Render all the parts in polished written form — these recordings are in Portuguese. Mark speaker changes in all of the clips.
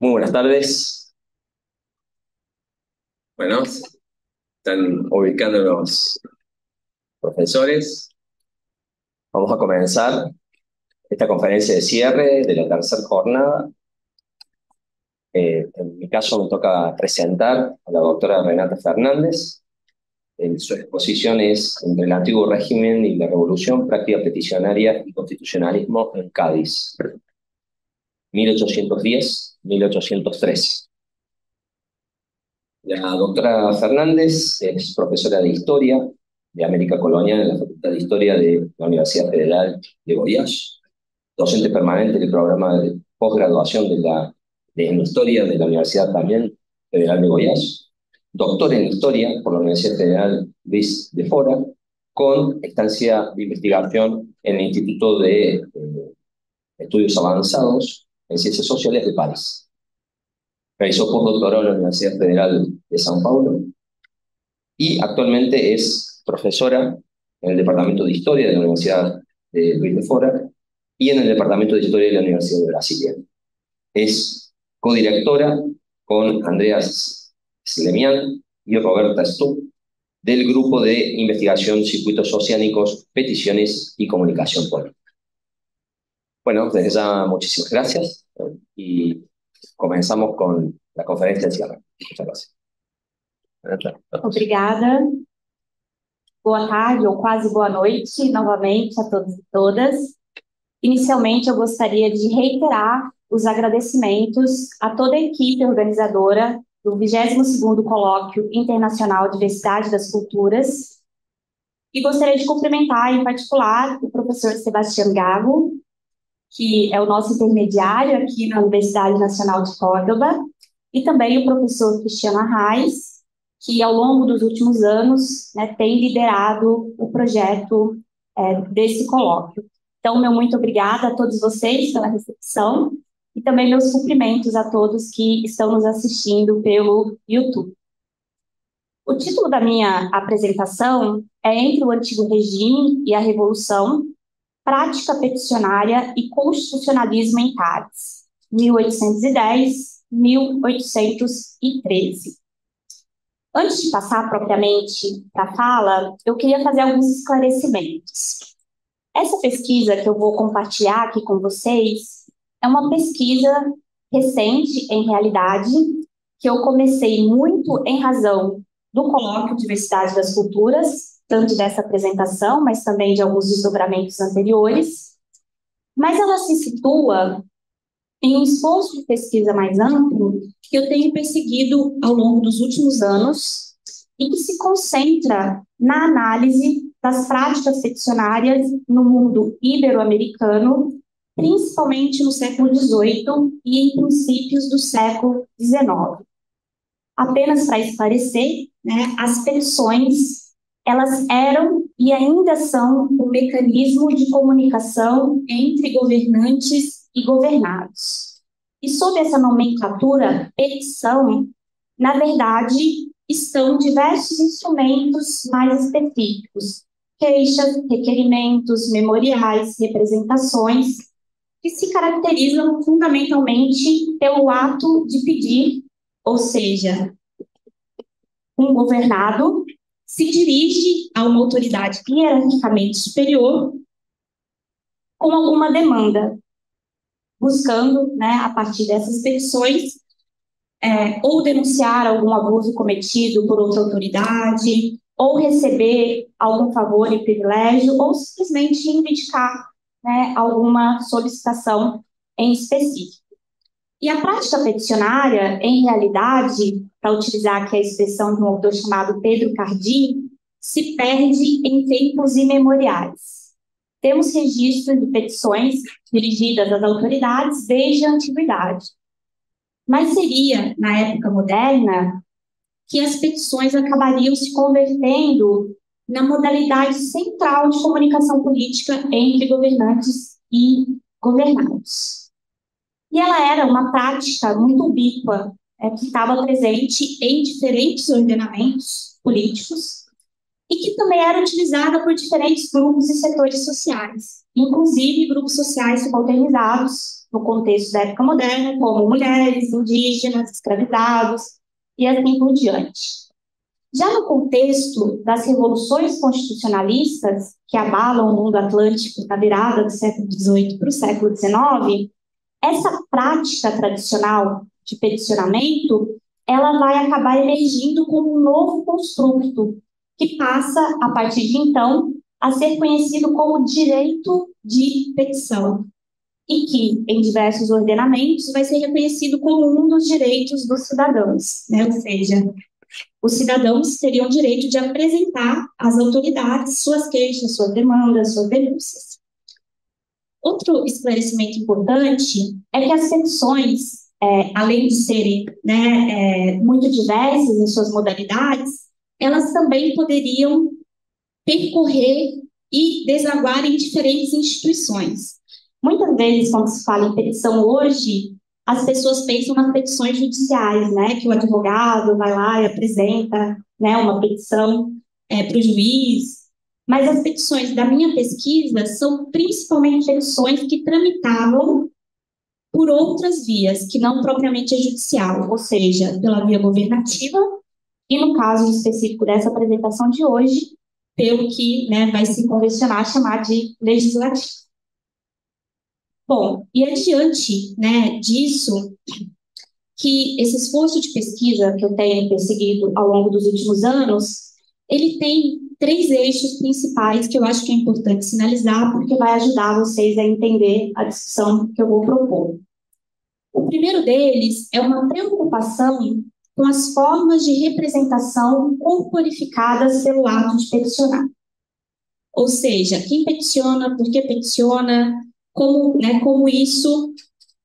Speaker 1: Muy buenas tardes. Bueno, están ubicando los profesores. Vamos a comenzar esta conferencia de cierre de la tercera jornada. En mi caso me toca presentar a la doctora Renata Fernández. Su exposición es Entre el antiguo régimen y la revolución, práctica peticionaria y constitucionalismo en Cádiz, 1810-1813. La doctora Fernández es profesora de Historia de América Colonial en la Facultad de Historia de la Universidad Federal de Goiás, docente permanente del programa de posgraduación en Historia de la Universidad también Federal de Goiás, doctor en Historia por la Universidad Federal Luis de Fora, con estancia de investigación en el Instituto de Estudios Avanzados en Ciencias Sociales de París. Realizó postdoctorado en la Universidad Federal de São Paulo y actualmente es profesora en el Departamento de Historia de la Universidad de Luis de Fora y en el Departamento de Historia de la Universidad de Brasilia. Es codirectora con Andreas Slemian y Roberta Stubb del Grupo de Investigación Circuitos Oceánicos, Peticiones y Comunicación Política. Bueno, desde ya muchísimas gracias y comenzamos con la conferência de cierre. Muchas gracias.
Speaker 2: Obrigada. Boa tarde ou quase boa noite novamente a todos e todas. Inicialmente, eu gostaria de reiterar os agradecimentos a toda a equipe organizadora do 22º Colóquio Internacional Diversidade das Culturas e gostaria de cumprimentar, em particular, o professor Sebastião Gago, que é o nosso intermediário aqui na Universidade Nacional de Córdoba, e também o professor Cristiano Arraes, que ao longo dos últimos anos, né, tem liderado o projeto desse colóquio. Então, meu muito obrigada a todos vocês pela recepção e também meus cumprimentos a todos que estão nos assistindo pelo YouTube. O título da minha apresentação é Entre o Antigo Regime e a Revolução, Prática Peticionária e Constitucionalismo em Cádiz, 1810-1813. Antes de passar propriamente para a fala, eu queria fazer alguns esclarecimentos. Essa pesquisa que eu vou compartilhar aqui com vocês é uma pesquisa recente, em realidade, que eu comecei muito em razão do Colóquio Diversidade das Culturas, tanto dessa apresentação, mas também de alguns desdobramentos anteriores. Mas ela se situa em um esforço de pesquisa mais amplo que eu tenho perseguido ao longo dos últimos anos e que se concentra na análise das práticas peticionárias no mundo ibero-americano, principalmente no século XVIII e em princípios do século XIX. Apenas para esclarecer, né, as petições, elas eram e ainda são um mecanismo de comunicação entre governantes e governados. E sob essa nomenclatura, petição, na verdade, estão diversos instrumentos mais específicos, queixas, requerimentos, memoriais, representações, que se caracterizam fundamentalmente pelo ato de pedir, ou seja, um governado se dirige a uma autoridade hierarquicamente superior com alguma demanda, buscando, né, a partir dessas petições, ou denunciar algum abuso cometido por outra autoridade, ou receber algum favor e privilégio, ou simplesmente reivindicar, né, alguma solicitação em específico. E a prática peticionária, em realidade, para utilizar aqui a expressão de um autor chamado Pedro Cardi, se perde em tempos imemoriais. Temos registros de petições dirigidas às autoridades desde a antiguidade. Mas seria, na época moderna, que as petições acabariam se convertendo na modalidade central de comunicação política entre governantes e governados. E ela era uma prática muito ubíqua, que estava presente em diferentes ordenamentos políticos e que também era utilizada por diferentes grupos e setores sociais, inclusive grupos sociais subalternizados, no contexto da época moderna, como mulheres, indígenas, escravizados e assim por diante. Já no contexto das revoluções constitucionalistas, que abalam o mundo atlântico na virada do século XVIII para o século XIX, essa prática tradicional de peticionamento, ela vai acabar emergindo como um novo construto, que passa, a partir de então, a ser conhecido como direito de petição, e que, em diversos ordenamentos, vai ser reconhecido como um dos direitos dos cidadãos, né? Ou seja, os cidadãos teriam o direito de apresentar às autoridades suas queixas, suas demandas, suas denúncias. Outro esclarecimento importante é que as petições, além de serem, né, muito diversas em suas modalidades, elas também poderiam percorrer e desaguar em diferentes instituições. Muitas vezes, quando se fala em petição hoje, as pessoas pensam nas petições judiciais, né, que o advogado vai lá e apresenta, né, uma petição para o juiz. Mas as petições da minha pesquisa são principalmente petições que tramitavam por outras vias, que não propriamente a judicial, ou seja, pela via governativa, e no caso específico dessa apresentação de hoje, pelo que, né, vai se convencionar chamar de legislativo. Bom, e adiante, né, disso, que esse esforço de pesquisa que eu tenho perseguido ao longo dos últimos anos, ele tem 3 eixos principais que eu acho que é importante sinalizar, porque vai ajudar vocês a entender a discussão que eu vou propor. O primeiro deles é uma preocupação com as formas de representação corporificadas pelo ato de peticionar. Ou seja, quem peticiona, por que peticiona, como isso,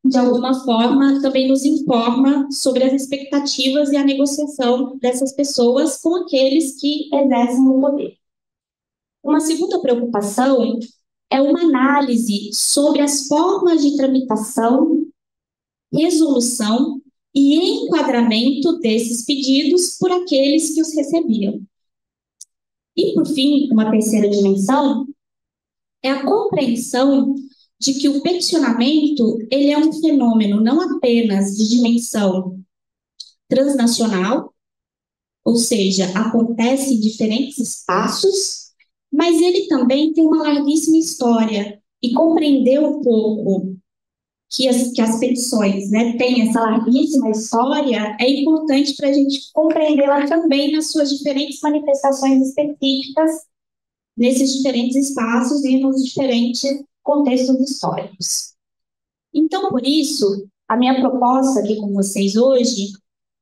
Speaker 2: de alguma forma, também nos informa sobre as expectativas e a negociação dessas pessoas com aqueles que exercem o poder. Uma segunda preocupação é uma análise sobre as formas de tramitação, resolução e enquadramento desses pedidos por aqueles que os recebiam. E, por fim, uma terceira dimensão é a compreensão de que o peticionamento ele é um fenômeno não apenas de dimensão transnacional, ou seja, acontece em diferentes espaços, mas ele também tem uma larguíssima história. E compreender um pouco que as petições, né, têm essa larguíssima história é importante para a gente compreendê-la também nas suas diferentes manifestações específicas, nesses diferentes espaços e nos diferentes contextos históricos. Então, por isso, a minha proposta aqui com vocês hoje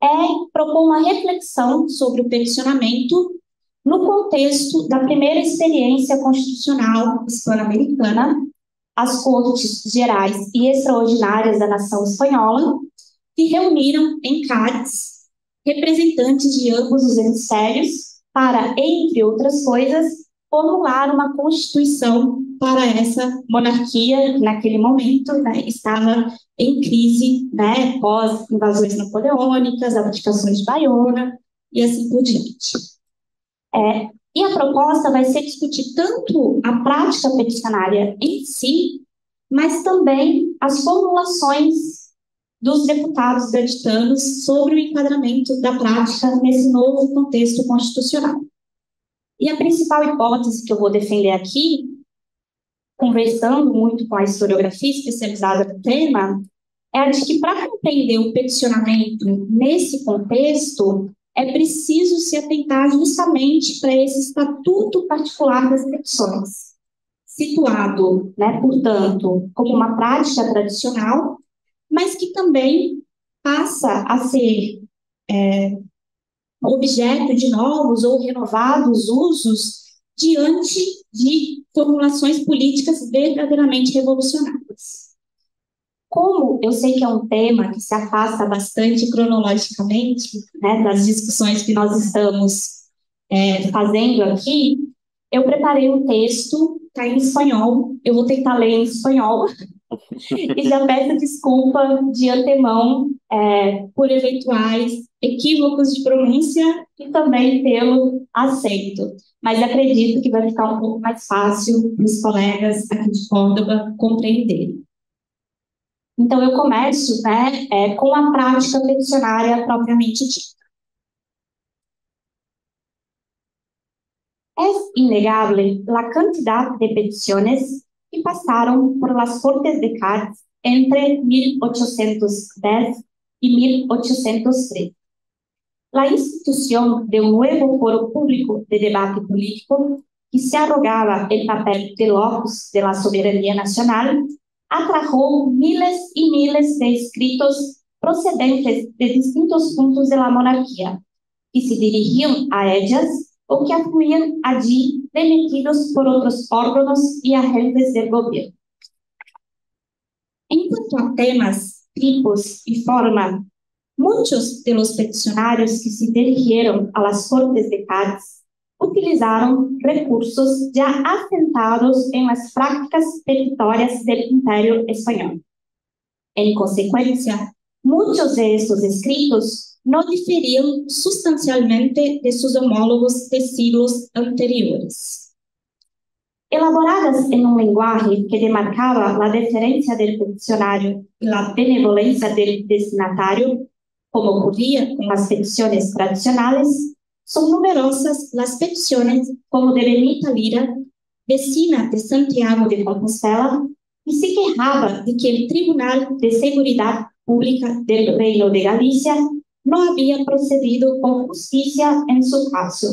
Speaker 2: é propor uma reflexão sobre o peticionamento no contexto da primeira experiência constitucional hispano-americana, as Cortes Gerais e Extraordinárias da Nação Espanhola, que reuniram em Cádiz representantes de ambos os hemisférios para, entre outras coisas, formular uma constituição para essa monarquia que naquele momento, né, estava em crise, né, pós invasões napoleônicas, abdicações de Baiona e assim por diante. E a proposta vai ser discutir tanto a prática peticionária em si, mas também as formulações dos deputados gaditanos sobre o enquadramento da prática nesse novo contexto constitucional. E a principal hipótese que eu vou defender aqui, conversando muito com a historiografia especializada no tema, é a de que para compreender o peticionamento nesse contexto, é preciso se atentar justamente para esse estatuto particular das petições, situado, né, portanto, como uma prática tradicional, mas que também passa a ser objeto de novos ou renovados usos diante de formulações políticas verdadeiramente revolucionárias. Como eu sei que é um tema que se afasta bastante cronologicamente, né, das discussões que nós estamos fazendo aqui, eu preparei um texto, está em espanhol, eu vou tentar ler em espanhol, e já peço desculpa de antemão por eventuais equívocos de pronúncia e também pelo acento. Mas acredito que vai ficar um pouco mais fácil para os colegas aqui de Córdoba compreenderem. Então, eu começo, com a prática peticionária propriamente dita. Es innegable la cantidad de peticiones que pasaron por las Cortes de Cádiz entre 1810 y 1813. La institución de un nuevo foro público de debate político que se arrogaba el papel de locus de la soberanía nacional atrajo miles y miles de escritos procedentes de distintos puntos de la monarquía que se dirigían a ellas o que afluían allí remitidos por otros órganos y agentes del gobierno. En cuanto a temas, tipos y forma, muchos de los peticionarios que se dirigieron a las Cortes de Cádiz utilizaron recursos ya asentados en las prácticas petitorias del Imperio Español. En consecuencia, muchos de estos escritos no diferían sustancialmente de sus homólogos de siglos anteriores. Elaboradas en un lenguaje que demarcaba la deferencia del peticionario y la benevolencia del destinatario, como ocurría con las peticiones tradicionales, son numerosas las peticiones como de Benita Lira, vecina de Santiago de Compostela, y se quejaba de que el Tribunal de Seguridad Pública del Reino de Galicia no había procedido con justicia en su caso.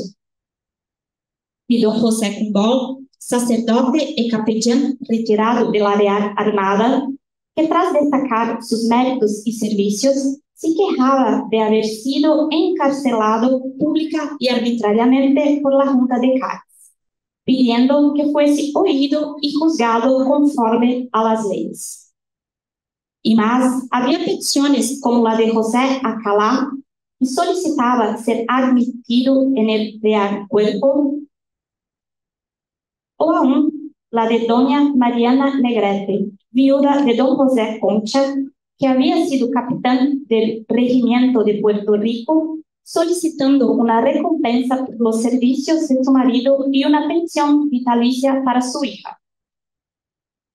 Speaker 2: Y don José Cumbol, sacerdote y capellán retirado de la Real Armada, que tras destacar sus méritos y servicios, se quejaba de haber sido encarcelado pública y arbitrariamente por la Junta de Cádiz, pidiendo que fuese oído y juzgado conforme a las leyes. Y más, había peticiones como la de José Acalá, que solicitaba ser admitido en el Real Cuerpo, o aún la de doña Mariana Negrete, viuda de don José Concha, que había sido capitán del regimiento de Puerto Rico, solicitando una recompensa por los servicios de su marido y una pensión vitalicia para su hija.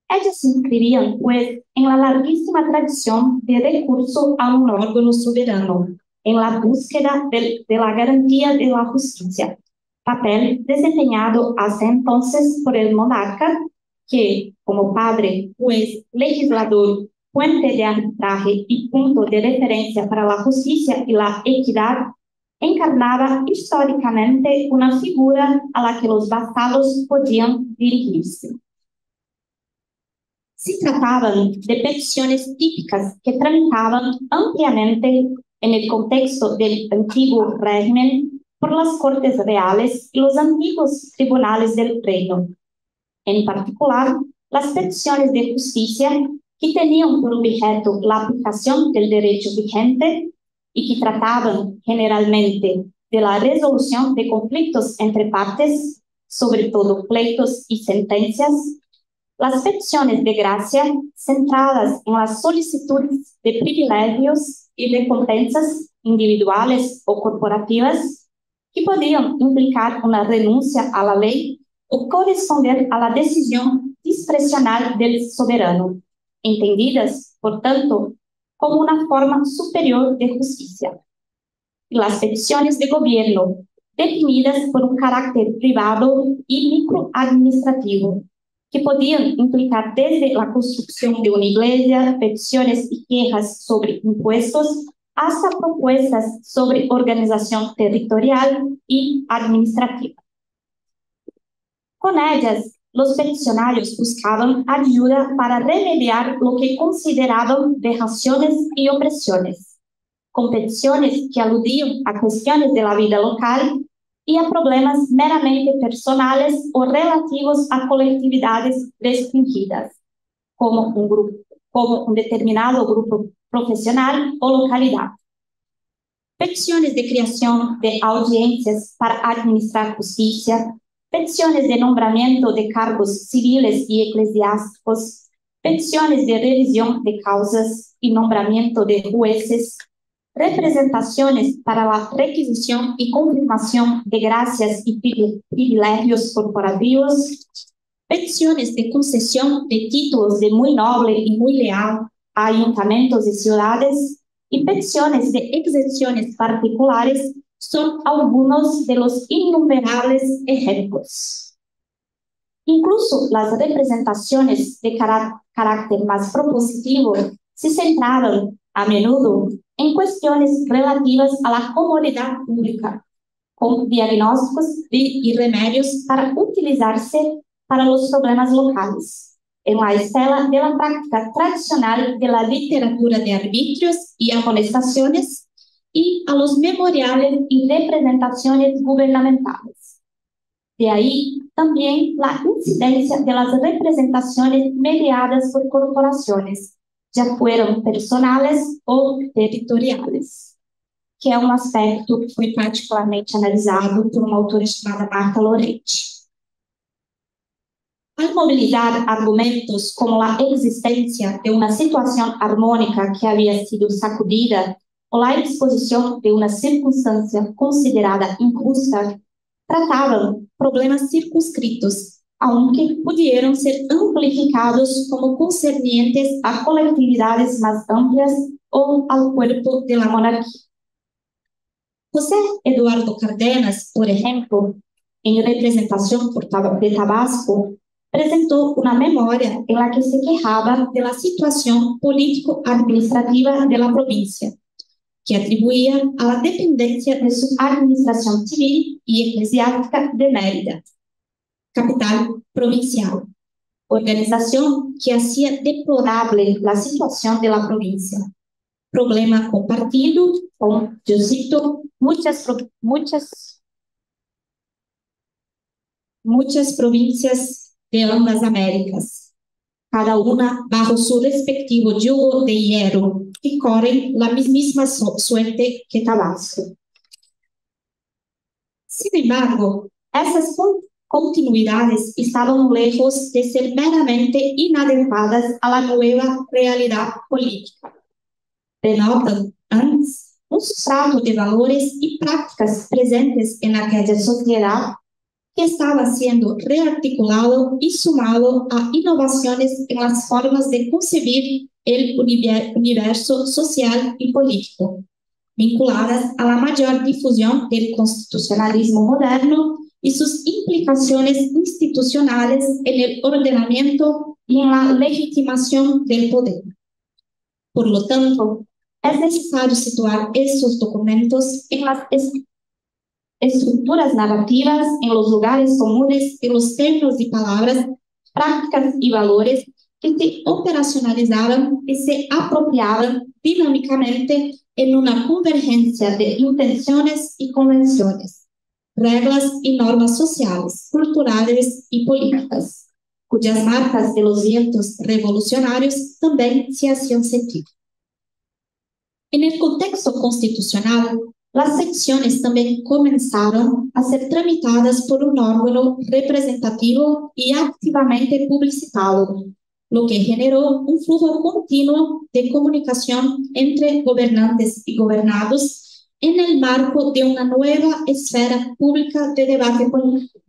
Speaker 2: Ellas se inscribían, pues, en la larguísima tradición de recurso a un órgano soberano, en la búsqueda de la garantía de la justicia, papel desempeñado hasta entonces por el monarca, que, como padre, juez, legislador, fuente de arbitraje y punto de referencia para la justicia y la equidad, encarnaba históricamente una figura a la que los vasallos podían dirigirse. Se trataban de peticiones típicas que tramitaban ampliamente en el contexto del antiguo régimen por las Cortes Reales y los antiguos tribunales del reino. En particular, las peticiones de justicia que tenían por objeto la aplicación del derecho vigente y que trataban generalmente de la resolución de conflictos entre partes, sobre todo pleitos y sentencias. Las peticiones de gracia, centradas en las solicitudes de privilegios y recompensas individuales o corporativas, que podían implicar una renuncia a la ley o corresponder a la decisión discrecional del soberano, entendidas, por tanto, como una forma superior de justicia. Y las peticiones de gobierno, definidas por un carácter privado y microadministrativo, que podían implicar desde la construcción de una iglesia, peticiones y quejas sobre impuestos, hasta propuestas sobre organización territorial y administrativa. Con ellas, los peticionarios buscaban ayuda para remediar lo que consideraban vejaciones y opresiones, con peticiones que aludían a cuestiones de la vida local y a problemas meramente personales o relativos a colectividades restringidas, como un determinado grupo profesional o localidad. Peticiones de creación de audiencias para administrar justicia, peticiones de nombramiento de cargos civiles y eclesiásticos, peticiones de revisión de causas y nombramiento de jueces, representaciones para la requisición y confirmación de gracias y privilegios corporativos, peticiones de concesión de títulos de muy noble y muy leal a ayuntamientos y ciudades y peticiones de exenciones particulares son algunos de los innumerables ejemplos. Incluso las representaciones de carácter más propositivo se centraron a menudo en cuestiones relativas a la comodidad pública, con diagnósticos y remedios para utilizarse para los problemas locales, en la estela de la práctica tradicional de la literatura de arbitrios y amonestaciones y a los memoriales y representaciones gubernamentales. De ahí también la incidencia de las representaciones mediadas por corporaciones, ya fueron personales ou territoriales, que é um aspecto que foi particularmente analisado por uma autora chamada Marta Lorente. Al movilizar argumentos como la existencia de una situación armónica que había sido sacudida o la exposición de una circunstancia considerada injusta, trataban problemas circunscritos, aunque pudieron ser amplificados como concernientes a colectividades más amplias o al cuerpo de la monarquía. José Eduardo Cárdenas, por ejemplo, en representación de Tabasco, presentó una memoria en la que se quejaba de la situación político-administrativa de la provincia, que atribuía a la dependencia de su administración civil y eclesiástica de Mérida, capital provincial, organización que hacía deplorable la situación de la provincia. Problema compartido con, yo cito, muchas provincias de ambas Américas, cada una bajo su respectivo yugo de hierro, que corren la misma suerte que Tabasco. Sin embargo, esas continuidades estaban lejos de ser meramente inadecuadas a la nueva realidad política. Denotan, antes, un sustrato de valores y prácticas presentes en aquella sociedad que estaba siendo rearticulado y sumado a innovaciones en las formas de concebir el universo social y político, vinculadas a la mayor difusión del constitucionalismo moderno y sus implicaciones institucionales en el ordenamiento y en la legitimación del poder. Por lo tanto, es necesario situar estos documentos en las estructuras narrativas, en los lugares comunes, en los términos y palabras, prácticas y valores que se operacionalizaban y se apropiaban dinámicamente en una convergencia de intenciones y convenciones, reglas y normas sociales, culturales y políticas, cuyas marcas de los vientos revolucionarios también se hacían sentir. En el contexto constitucional, las secciones también comenzaron a ser tramitadas por un órgano representativo y activamente publicitado, lo que generó un flujo continuo de comunicación entre gobernantes y gobernados en el marco de una nueva esfera pública de debate político.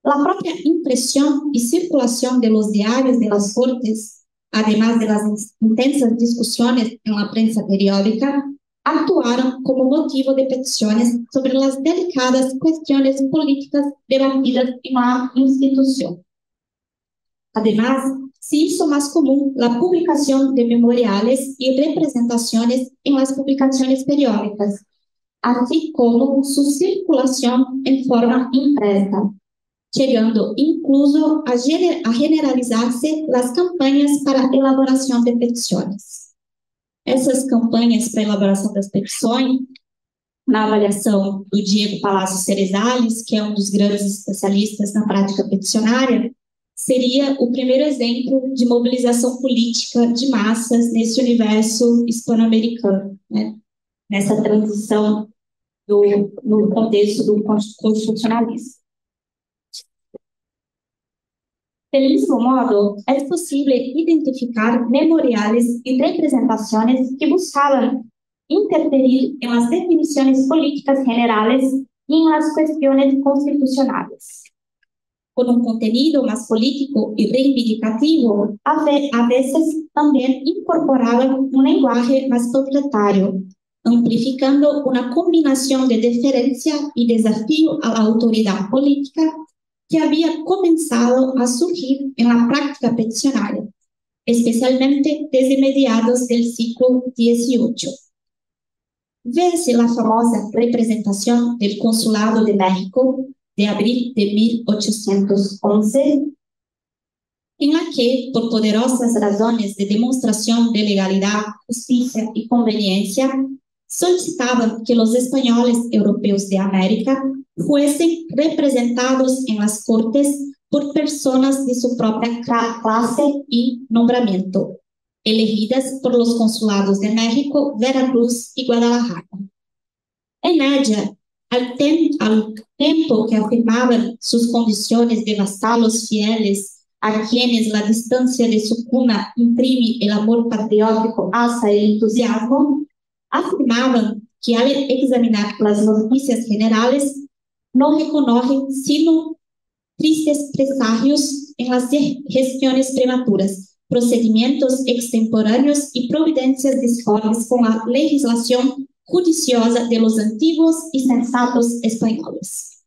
Speaker 2: La propia impresión y circulación de los diarios de las Cortes, además de las intensas discusiones en la prensa periódica, actuaron como motivo de peticiones sobre las delicadas cuestiones políticas debatidas en la institución. Además, se hizo más común la publicación de memoriales y representaciones en las publicaciones periódicas, así como su circulación en forma impresa, llegando incluso a generalizarse las campañas para elaboración de peticiones. Essas campanhas para elaboração das petições, na avaliação do Diego Palacio Cerezales, que é um dos grandes especialistas na prática peticionária, seria o primeiro exemplo de mobilização política de massas nesse universo hispano-americano, né? Nessa transição no contexto do constitucionalismo. Del mismo modo, es posible identificar memoriales y representaciones que buscaban interferir en las definiciones políticas generales y en las cuestiones constitucionales. con un contenido más político y reivindicativo, a veces también incorporaban un lenguaje más totalitario, amplificando una combinación de deferencia y desafío a la autoridad política que había comenzado a surgir en la práctica peticionaria, especialmente desde mediados del siglo XVIII. Véase la famosa representación del Consulado de México de abril de 1811, en la que, por poderosas razones de demostración de legalidad, justicia y conveniencia, solicitaban que los españoles europeos de América fuesen representados en las Cortes por personas de su propia clase y nombramiento, elegidas por los consulados de México, Veracruz y Guadalajara. En ella, al tiempo que afirmaban sus condiciones de vasalos fieles a quienes la distancia de su cuna imprime el amor patriótico hasta el entusiasmo, afirmaban que al examinar las noticias generales no reconocen sino tristes presagios en las gestiones prematuras, procedimientos extemporáneos y providencias disformes con la legislación judiciosa de los antiguos y sensatos españoles.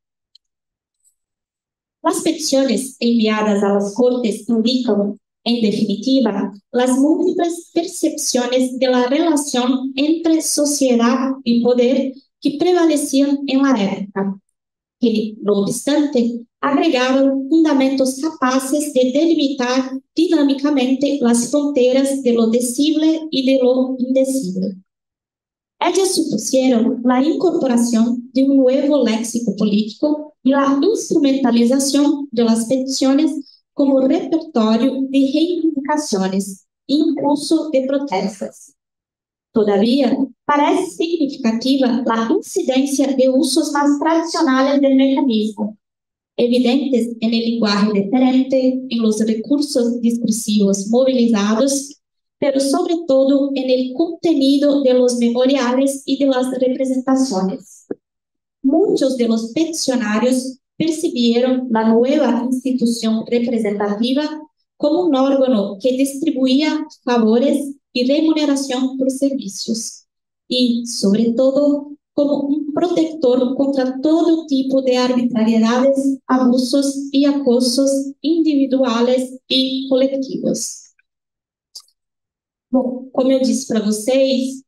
Speaker 2: Las peticiones enviadas a las Cortes indican, en definitiva, las múltiples percepciones de la relación entre sociedad y poder que prevalecían en la época, que, no obstante, agregaban fundamentos capaces de delimitar dinámicamente las fronteras de lo decible y de lo indecible. Ellas supusieron la incorporación de un nuevo léxico político y la instrumentalización de las peticiones como repertorio de reivindicaciones, incluso de protestas. Todavía, parece significativa la incidencia de usos más tradicionales del mecanismo, evidentes en el lenguaje diferente, en los recursos discursivos movilizados, pero sobre todo en el contenido de los memoriales y de las representaciones. Muchos de los peticionarios percibieron la nueva institución representativa como un órgano que distribuía favores y remuneración por servicios, y, sobre todo, como un protector contra todo tipo de arbitrariedades, abusos y acosos individuales e coletivos. Bom, como eu disse para vocês,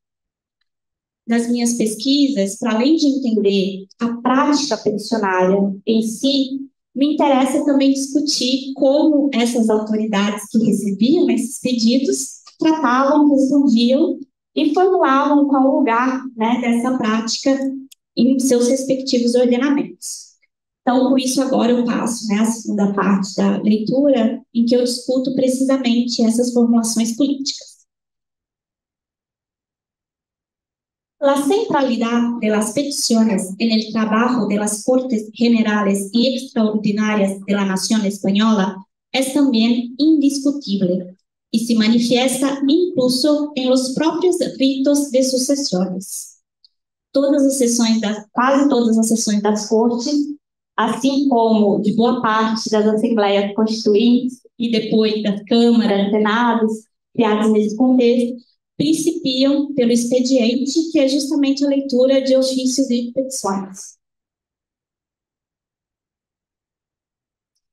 Speaker 2: nas minhas pesquisas, para além de entender a prática peticionária em si, me interessa também discutir como essas autoridades que recebiam esses pedidos tratavam, respondiam e formulavam qual o lugar, né, dessa prática em seus respectivos ordenamentos. Então, com isso, agora eu passo, né, a segunda parte da leitura, em que eu discuto precisamente essas formulações políticas. La centralidad de las peticiones en el trabajo de las Cortes Generales y Extraordinarias de la Nación Española es también indiscutible y se manifiesta incluso en los propios ritos de sus sesiones. Quase todas as sessões das Cortes, assim como de boa parte das Assembleias Constituintes e depois das Câmaras, Senados, criados nesse contexto, principiam pelo expediente, que é justamente a leitura de ofícios e petições.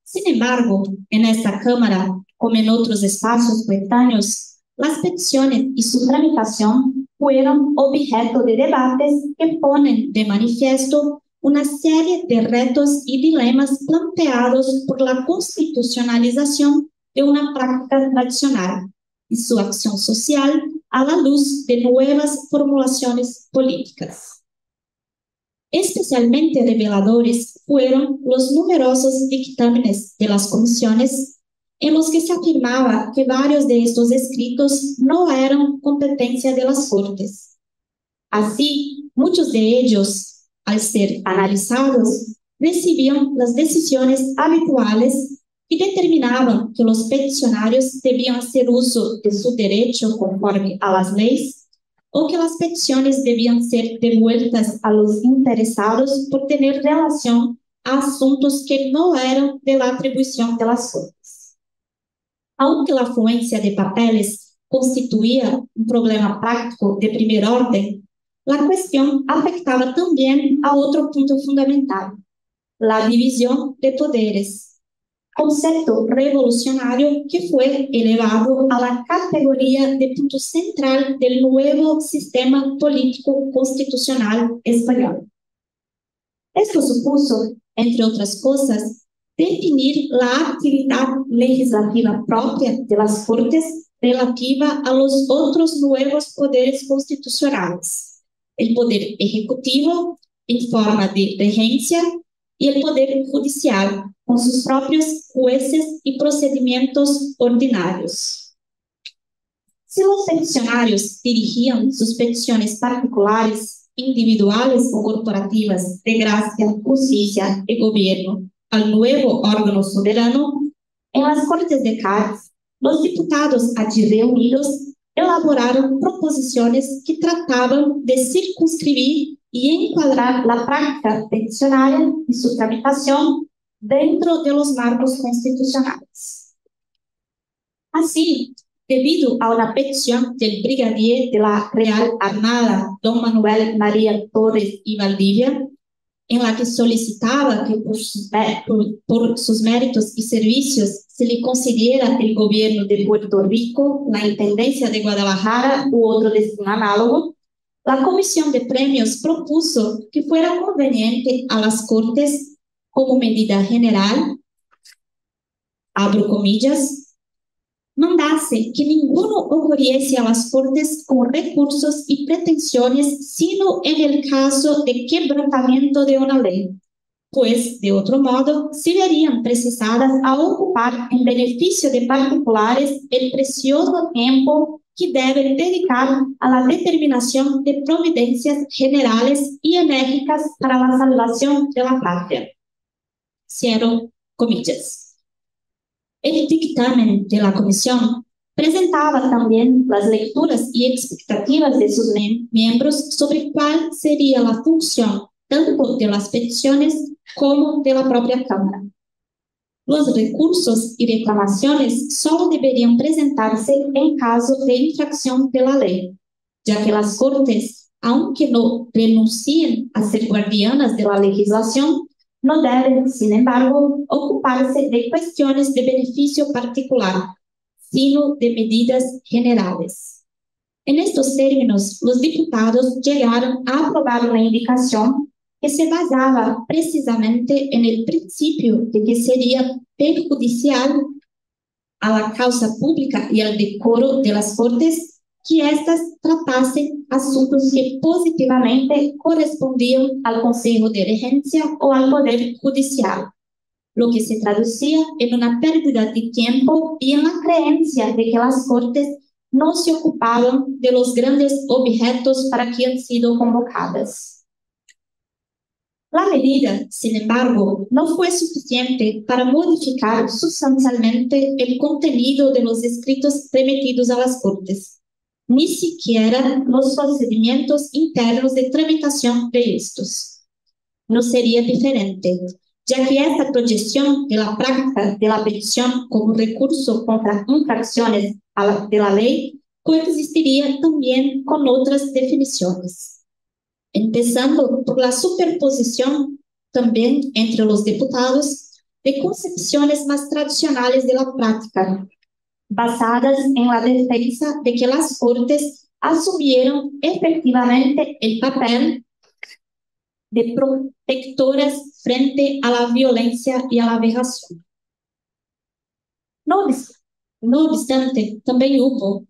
Speaker 2: Sin embargo, en esta Cámara, como en otros espacios coetáneos, las peticiones y su tramitación fueron objeto de debates que ponen de manifiesto una serie de retos y dilemas planteados por la constitucionalización de una práctica tradicional y su acción social a la luz de nuevas formulaciones políticas. Especialmente reveladores fueron los numerosos dictámenes de las comisiones en los que se afirmaba que varios de estos escritos no eran competencia de las Cortes. Así, muchos de ellos, al ser analizados, recibían las decisiones habituales y determinaban que los peticionarios debían hacer uso de su derecho conforme a las leyes o que las peticiones debían ser devueltas a los interesados por tener relación a asuntos que no eran de la atribución de las Cortes. Aunque la afluencia de papeles constituía un problema práctico de primer orden, la cuestión afectaba también a otro punto fundamental, la división de poderes, concepto revolucionario que fue elevado a la categoría de punto central del nuevo sistema político constitucional español. Esto supuso, entre otras cosas, definir la actividad legislativa propia de las Cortes relativa a los otros nuevos poderes constitucionales, el poder ejecutivo en forma de regencia y el poder judicial con sus propios jueces y procedimientos ordinarios. Si los peticionarios dirigían sus peticiones particulares, individuales o corporativas de gracia, justicia y gobierno al nuevo órgano soberano, en las Cortes de Cádiz, los diputados allí reunidos elaboraron proposiciones que trataban de circunscribir y encuadrar la práctica peticionaria y su tramitación dentro de los marcos constitucionales. Así, debido a una petición del brigadier de la Real Armada, don Manuel María Torres y Valdivia, en la que solicitaba que por sus méritos y servicios se le concediera el gobierno de Puerto Rico, la Intendencia de Guadalajara u otro destino análogo, la Comisión de Premios propuso que fuera conveniente a las Cortes, como medida general, abro comillas, mandase que ninguno ocurriese a las Cortes con recursos y pretensiones, sino en el caso de quebrantamiento de una ley, pues, de otro modo, se verían precisadas a ocupar en beneficio de particulares el precioso tiempo que deben dedicar a la determinación de providencias generales y enérgicas para la salvación de la patria. Cierro comillas. El dictamen de la comisión presentaba también las lecturas y expectativas de sus miembros sobre cuál sería la función tanto de las peticiones como de la propia Cámara. Los recursos y reclamaciones solo deberían presentarse en caso de infracción de la ley, ya que las Cortes, aunque no renuncien a ser guardianas de la legislación, no deben, sin embargo, ocuparse de cuestiones de beneficio particular, sino de medidas generales. En estos términos, los diputados llegaron a aprobar una indicación que se basaba precisamente en el principio de que sería perjudicial a la causa pública y al decoro de las Cortes que éstas tratasen asuntos que positivamente correspondían al Consejo de Regencia o al Poder Judicial, lo que se traducía en una pérdida de tiempo y en la creencia de que las Cortes no se ocupaban de los grandes objetos para que han sido convocadas. La medida, sin embargo, no fue suficiente para modificar sustancialmente el contenido de los escritos remitidos a las Cortes, ni siquiera los procedimientos internos de tramitación de estos. No sería diferente, ya que esta proyección de la práctica de la petición como recurso contra infracciones de la ley coexistiría también con otras definiciones, empezando por la superposición también entre los diputados de concepciones más tradicionales de la práctica, basadas en la defensa de que las Cortes asumieron efectivamente el papel de protectoras frente a la violencia y a la vejación. No obstante, también hubo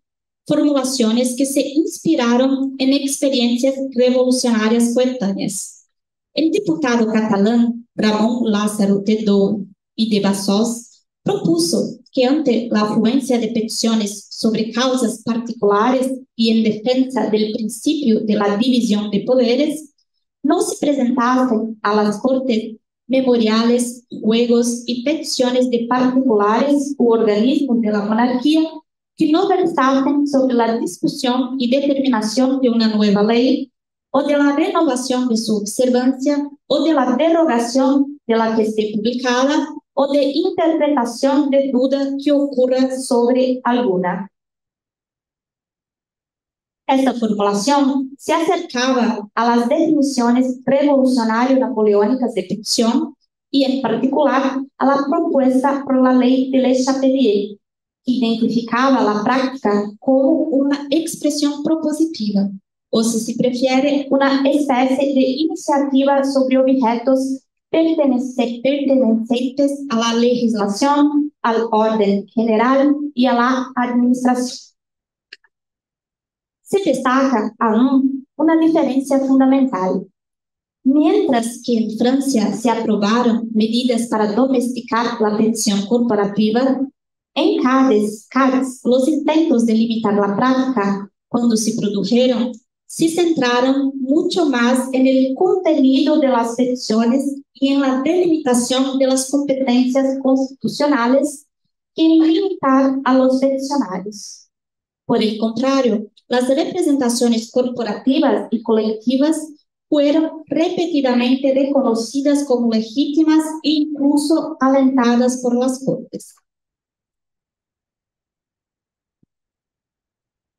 Speaker 2: formulaciones que se inspiraron en experiencias revolucionarias coetáneas. El diputado catalán Ramón Lázaro Tedó y de Bassols propuso que ante la afluencia de peticiones sobre causas particulares y en defensa del principio de la división de poderes, no se presentasen a las Cortes memoriales, juegos y peticiones de particulares u organismos de la monarquía que no versasen sobre la discusión y determinación de una nueva ley o de la renovación de su observancia, o de la derogación de la que esté publicada, o de interpretación de duda que ocurra sobre alguna. Esta formulación se acercaba a las definiciones revolucionario-napoleónicas de ficción y, en particular, a la propuesta por la ley de Le Chapelier, que identificaba la práctica como una expresión propositiva, o si se prefiere, una especie de iniciativa sobre objetos pertenecientes a la legislación, al orden general y a la administración. Se destaca aún una diferencia fundamental. Mientras que en Francia se aprobaron medidas para domesticar la pensión corporativa, en Cádiz, los intentos de limitar la práctica, cuando se produjeron, se centraron mucho más en el contenido de las pensiones y en la delimitación de las competencias constitucionales que en limitar a los pensionarios. Por el contrario, las representaciones corporativas y colectivas fueron repetidamente reconocidas como legítimas e incluso alentadas por las Cortes.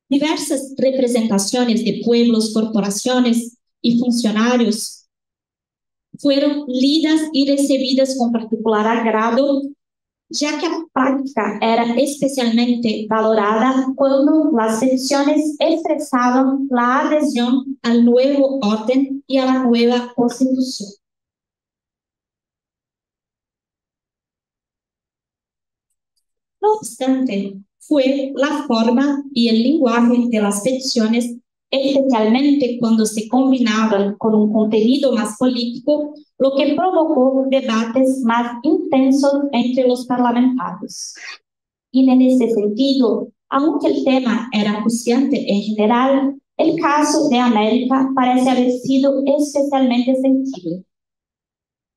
Speaker 2: Diversas representaciones de pueblos, corporaciones y funcionarios fueron lidas y recibidas con particular agrado, ya que la práctica era especialmente valorada cuando las pensiones expresaban la adhesión al nuevo orden y a la nueva constitución. No obstante, fue la forma y el lenguaje de las pensiones, especialmente cuando se combinaban con un contenido más político, lo que provocó debates más intensos entre los parlamentarios. Y en ese sentido, aunque el tema era acuciante en general, el caso de América parece haber sido especialmente sensible.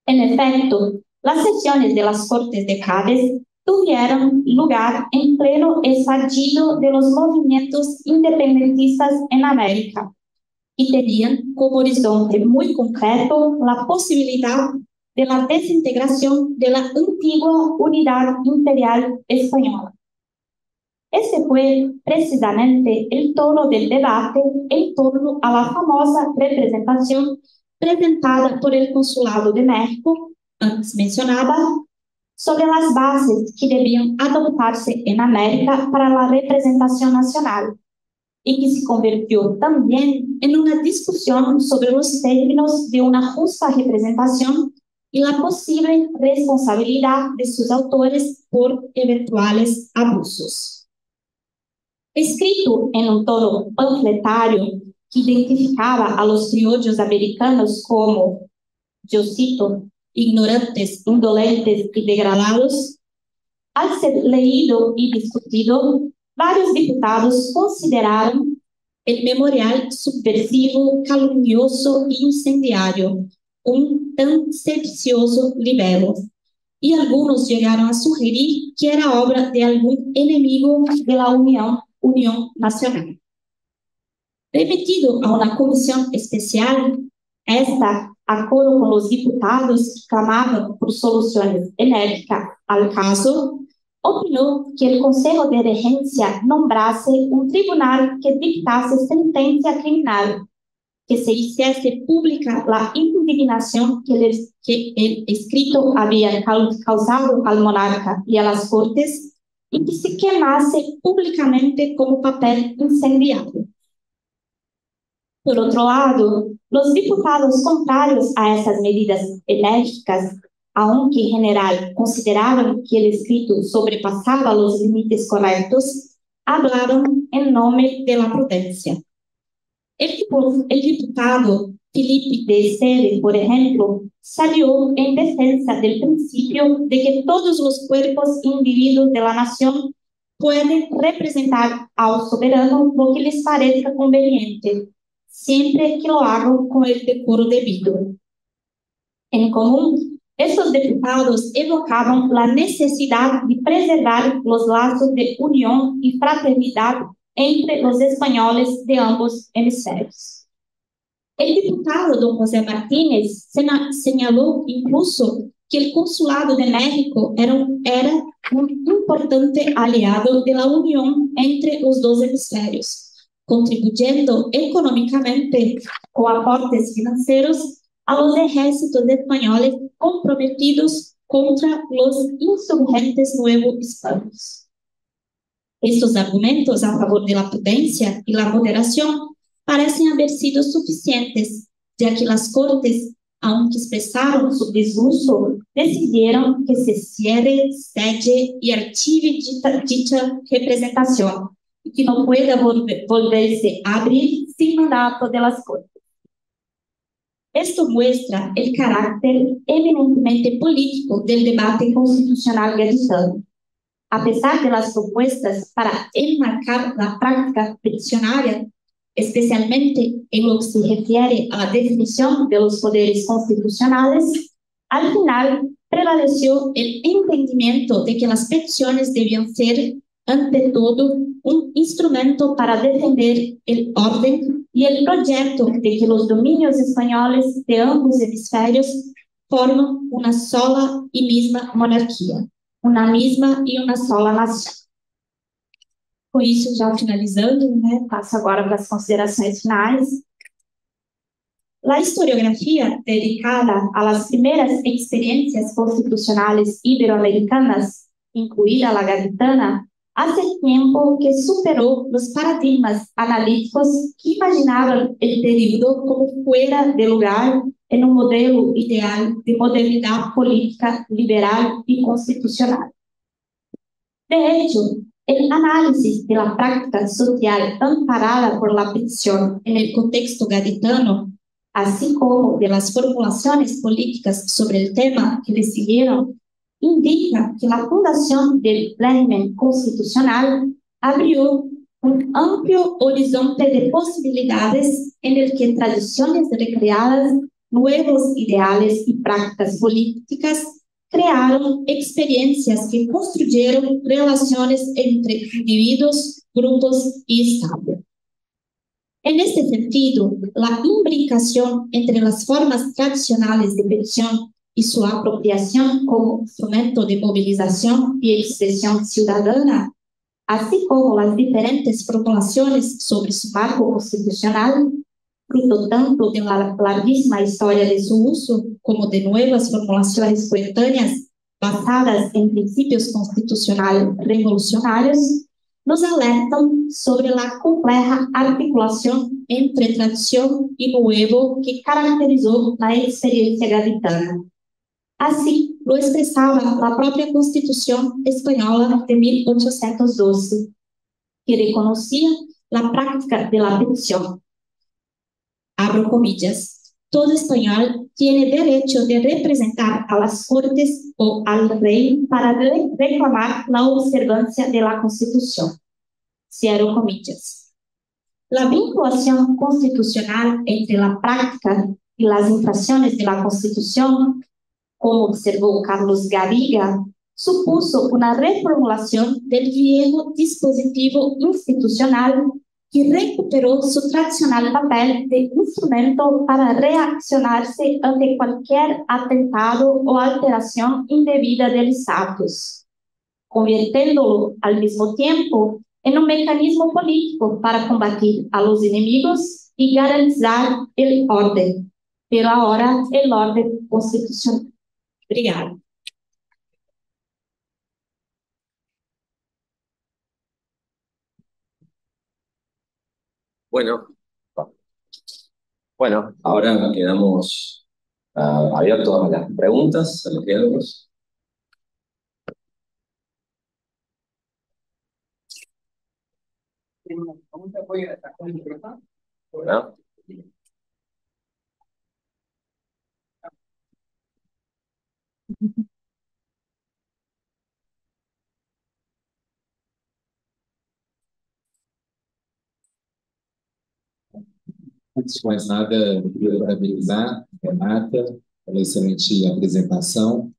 Speaker 2: En efecto, las sesiones de las Cortes de Cádiz tuvieron lugar en pleno estallido de los movimientos independentistas en América y tenían como horizonte muy concreto la posibilidad de la desintegración de la antigua unidad imperial española. Ese fue precisamente el tono del debate en torno a la famosa representación presentada por el Consulado de México, antes mencionada, sobre las bases que debían adoptarse en América para la representación nacional, y que se convirtió también en una discusión sobre los términos de una justa representación y la posible responsabilidad de sus autores por eventuales abusos. Escrito en un tono panfletario que identificaba a los criollos americanos como, yo cito, ignorantes, indolentes y degradados, al ser leído y discutido, varios diputados consideraron el memorial subversivo, calumnioso e incendiario, un tan sedicioso libelo, y algunos llegaron a sugerir que era obra de algún enemigo de la Unión Nacional. Remitido a una comisión especial, esta, acuerdo con los diputados que clamaban por soluciones enérgicas al caso, opinó que el Consejo de Regencia nombrase un tribunal que dictase sentencia criminal, que se hiciese pública la indignación que el escrito había causado al monarca y a las Cortes, y que se quemase públicamente como papel incendiario. Por otro lado, los diputados contrarios a estas medidas enérgicas, aunque en general consideraban que el escrito sobrepasaba los límites correctos, hablaron en nombre de la prudencia. El diputado Felipe de Esteve, por ejemplo, salió en defensa del principio de que todos los cuerpos e individuos de la nación pueden representar al soberano lo que les parezca conveniente, siempre que lo hagan con el decoro debido. En común, estos diputados evocaban la necesidad de preservar los lazos de unión y fraternidad entre los españoles de ambos hemisferios. El diputado don José Martínez señaló incluso que el Consulado de México era un importante aliado de la unión entre los dos hemisferios, contribuyendo económicamente con aportes financieros a los ejércitos españoles comprometidos contra los insurgentes nuevo-hispanos. Estos argumentos a favor de la prudencia y la moderación parecen haber sido suficientes, ya que las Cortes, aunque expresaron su disgusto, decidieron que se cierre, selle y archive dicha representación y que no pueda volverse a abrir sin mandato de las Cortes. Esto muestra el carácter eminentemente político del debate constitucional gaditano. A pesar de las propuestas para enmarcar la práctica peticionaria, especialmente en lo que se refiere a la definición de los poderes constitucionales, al final prevaleció el entendimiento de que las peticiones debían ser, ante todo, un instrumento para defender el orden y el proyecto de que los dominios españoles de ambos hemisferios forman una sola y misma monarquía, uma mesma e uma sola nação. Com isso, já finalizando, passo agora para as considerações finais. A historiografia dedicada a las primeras experiencias constitucionales iberoamericanas, incluida la gaditana, hace tiempo que superó los paradigmas analíticos que imaginaban el período como fuera de lugar en un modelo ideal de modernidad política liberal y constitucional. De hecho, el análisis de la práctica social amparada por la petición en el contexto gaditano, así como de las formulaciones políticas sobre el tema que le siguieron, indica que la fundación del régimen constitucional abrió un amplio horizonte de posibilidades en el que tradiciones recreadas, nuevos ideales y prácticas políticas crearon experiencias que construyeron relaciones entre individuos, grupos y Estado. En este sentido, la imbricación entre las formas tradicionales de petición y su apropiación como instrumento de movilización y expresión ciudadana, así como las diferentes formulaciones sobre su marco constitucional, fruto tanto de la larguísima historia de su uso como de nuevas formulaciones coetáneas basadas en principios constitucionales revolucionarios, nos alertan sobre la compleja articulación entre tradición y nuevo que caracterizó la experiencia gaditana. Así lo expresaba la propia Constitución española de 1812, que reconocía la práctica de la petición. Abro comillas, todo español tiene derecho de representar a las Cortes o al rey para reclamar la observancia de la Constitución. Cierro comillas. La vinculación constitucional entre la práctica y las infracciones de la Constitución, como observó Carlos Garriga, supuso una reformulación del viejo dispositivo institucional que recuperó su tradicional papel de instrumento para reaccionarse ante cualquier atentado o alteración indebida del status, convirtiéndolo al mismo tiempo en un mecanismo político para combatir a los enemigos y garantizar el orden, pero ahora el orden constitucional. Obrigada.
Speaker 1: Bueno, ahora quedamos abiertos a las preguntas, a los diálogos. ¿No?
Speaker 3: Antes de mais nada, eu queria parabenizar a Renata pela excelente apresentação.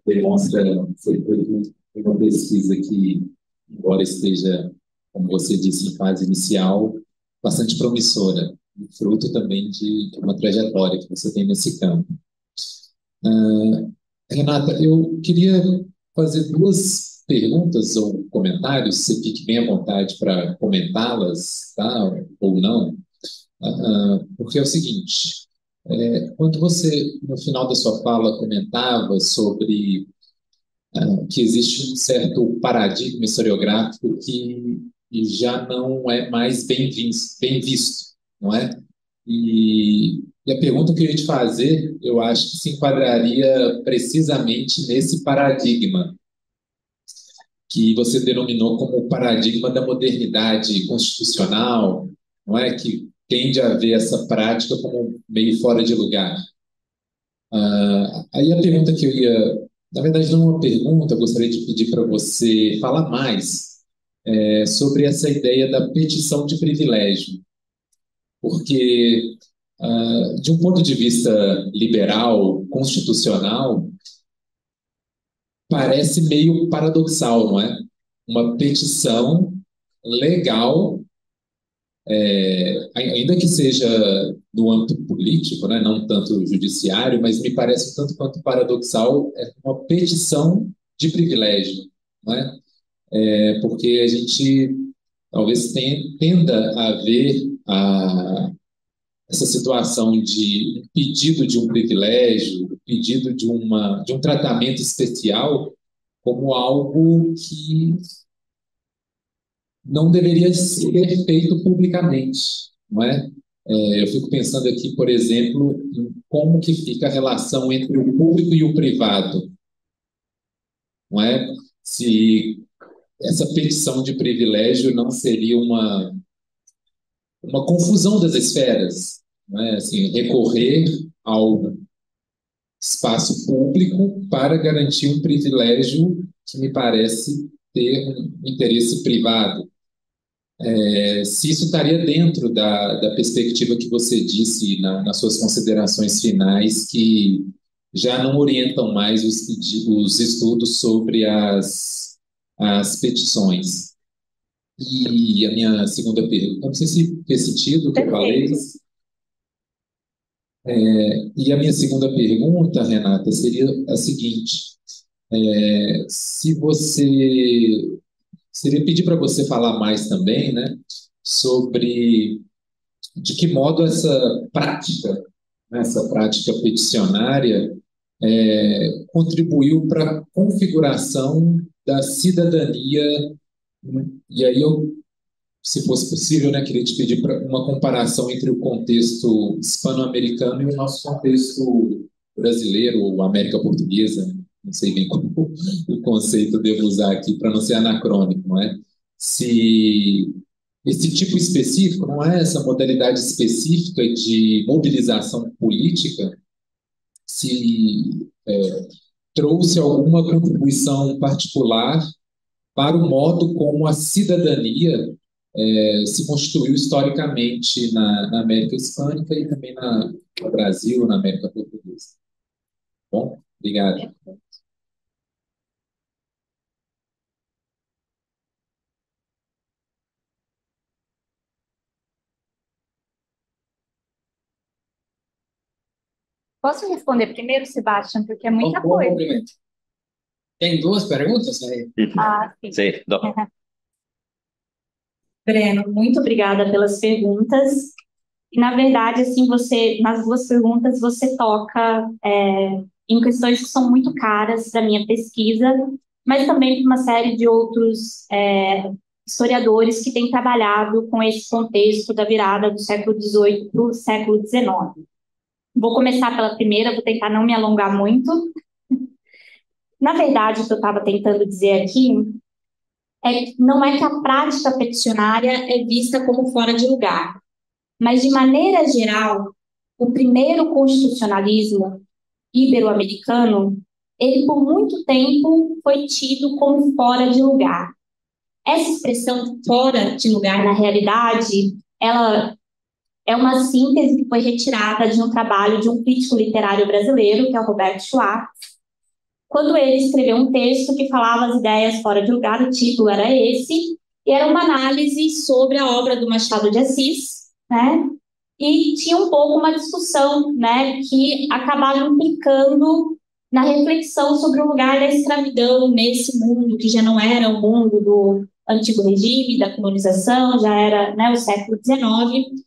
Speaker 3: Demonstra foi uma pesquisa que, embora esteja, como você disse, em fase inicial, bastante promissora. fruto também de uma trajetória que você tem nesse campo. Renata, eu queria fazer duas perguntas ou comentários, você fique bem à vontade para comentá-las, tá? Ou não, porque é o seguinte, quando você, no final da sua fala, comentava sobre que existe um certo paradigma historiográfico que já não é mais bem visto, não é? E a pergunta que eu ia te fazer, eu acho que se enquadraria precisamente nesse paradigma que você denominou como o paradigma da modernidade constitucional, não é? Que tende a ver essa prática como meio fora de lugar. Aí a pergunta que eu ia, na verdade não é uma pergunta, eu gostaria de pedir para você falar mais sobre essa ideia da petição de privilégio, porque de um ponto de vista liberal, constitucional, parece meio paradoxal, não é? Uma petição legal, ainda que seja no âmbito político, né, não tanto judiciário, mas me parece tanto quanto paradoxal, uma petição de privilégio, não é? Porque a gente talvez tenda a ver essa situação de pedido de um privilégio, pedido de um tratamento especial, como algo que não deveria ser feito publicamente, não é? Eu fico pensando aqui, por exemplo, em como que fica a relação entre o público e o privado, não é? Se essa petição de privilégio não seria uma confusão das esferas, não é? Assim, recorrer ao espaço público para garantir um privilégio que me parece ter um interesse privado. Se isso estaria dentro da perspectiva que você disse nas suas considerações finais, que já não orientam mais os estudos sobre as petições. E a minha segunda pergunta, não sei se fez sentido o que eu falei. E a minha segunda pergunta, Renata, seria a seguinte: se você seria pedir para você falar mais também, né, sobre de que modo essa prática, né, essa prática peticionária, contribuiu para a configuração da cidadania. E aí eu, se fosse possível, né, queria te pedir uma comparação entre o contexto hispano-americano e o nosso contexto brasileiro, ou América Portuguesa, não sei bem como o conceito devo usar aqui para não ser anacrônico, não é? Se esse tipo específico, não é essa modalidade específica de mobilização política, se trouxe alguma contribuição particular para o modo como a cidadania se constituiu historicamente na América Hispânica e também no Brasil, na América Portuguesa. Bom, obrigado.
Speaker 2: Posso responder primeiro, Sebastião, porque é muita coisa.
Speaker 4: Complemento. Tem duas perguntas aí?
Speaker 2: Sim.
Speaker 1: Sim,
Speaker 2: Breno, muito obrigada pelas perguntas. E, na verdade, assim, nas duas perguntas, você toca em questões que são muito caras para a minha pesquisa, mas também para uma série de outros historiadores que têm trabalhado com esse contexto da virada do século XVIII para o século XIX. Vou começar pela primeira, vou tentar não me alongar muito. Na verdade, o que eu estava tentando dizer aqui não é que a prática peticionária é vista como fora de lugar, mas, de maneira geral, o primeiro constitucionalismo ibero-americano, ele por muito tempo foi tido como fora de lugar. Essa expressão fora de lugar, na realidade, ela é uma síntese que foi retirada de um trabalho de um crítico literário brasileiro, que é o Roberto Schwartz, quando ele escreveu um texto que falava as ideias fora de lugar, o título era esse, e era uma análise sobre a obra do Machado de Assis, né? e tinha um pouco uma discussão, né, que acabava implicando na reflexão sobre o lugar da escravidão nesse mundo, que já não era o mundo do antigo regime, da colonização, já era, né, o século XIX.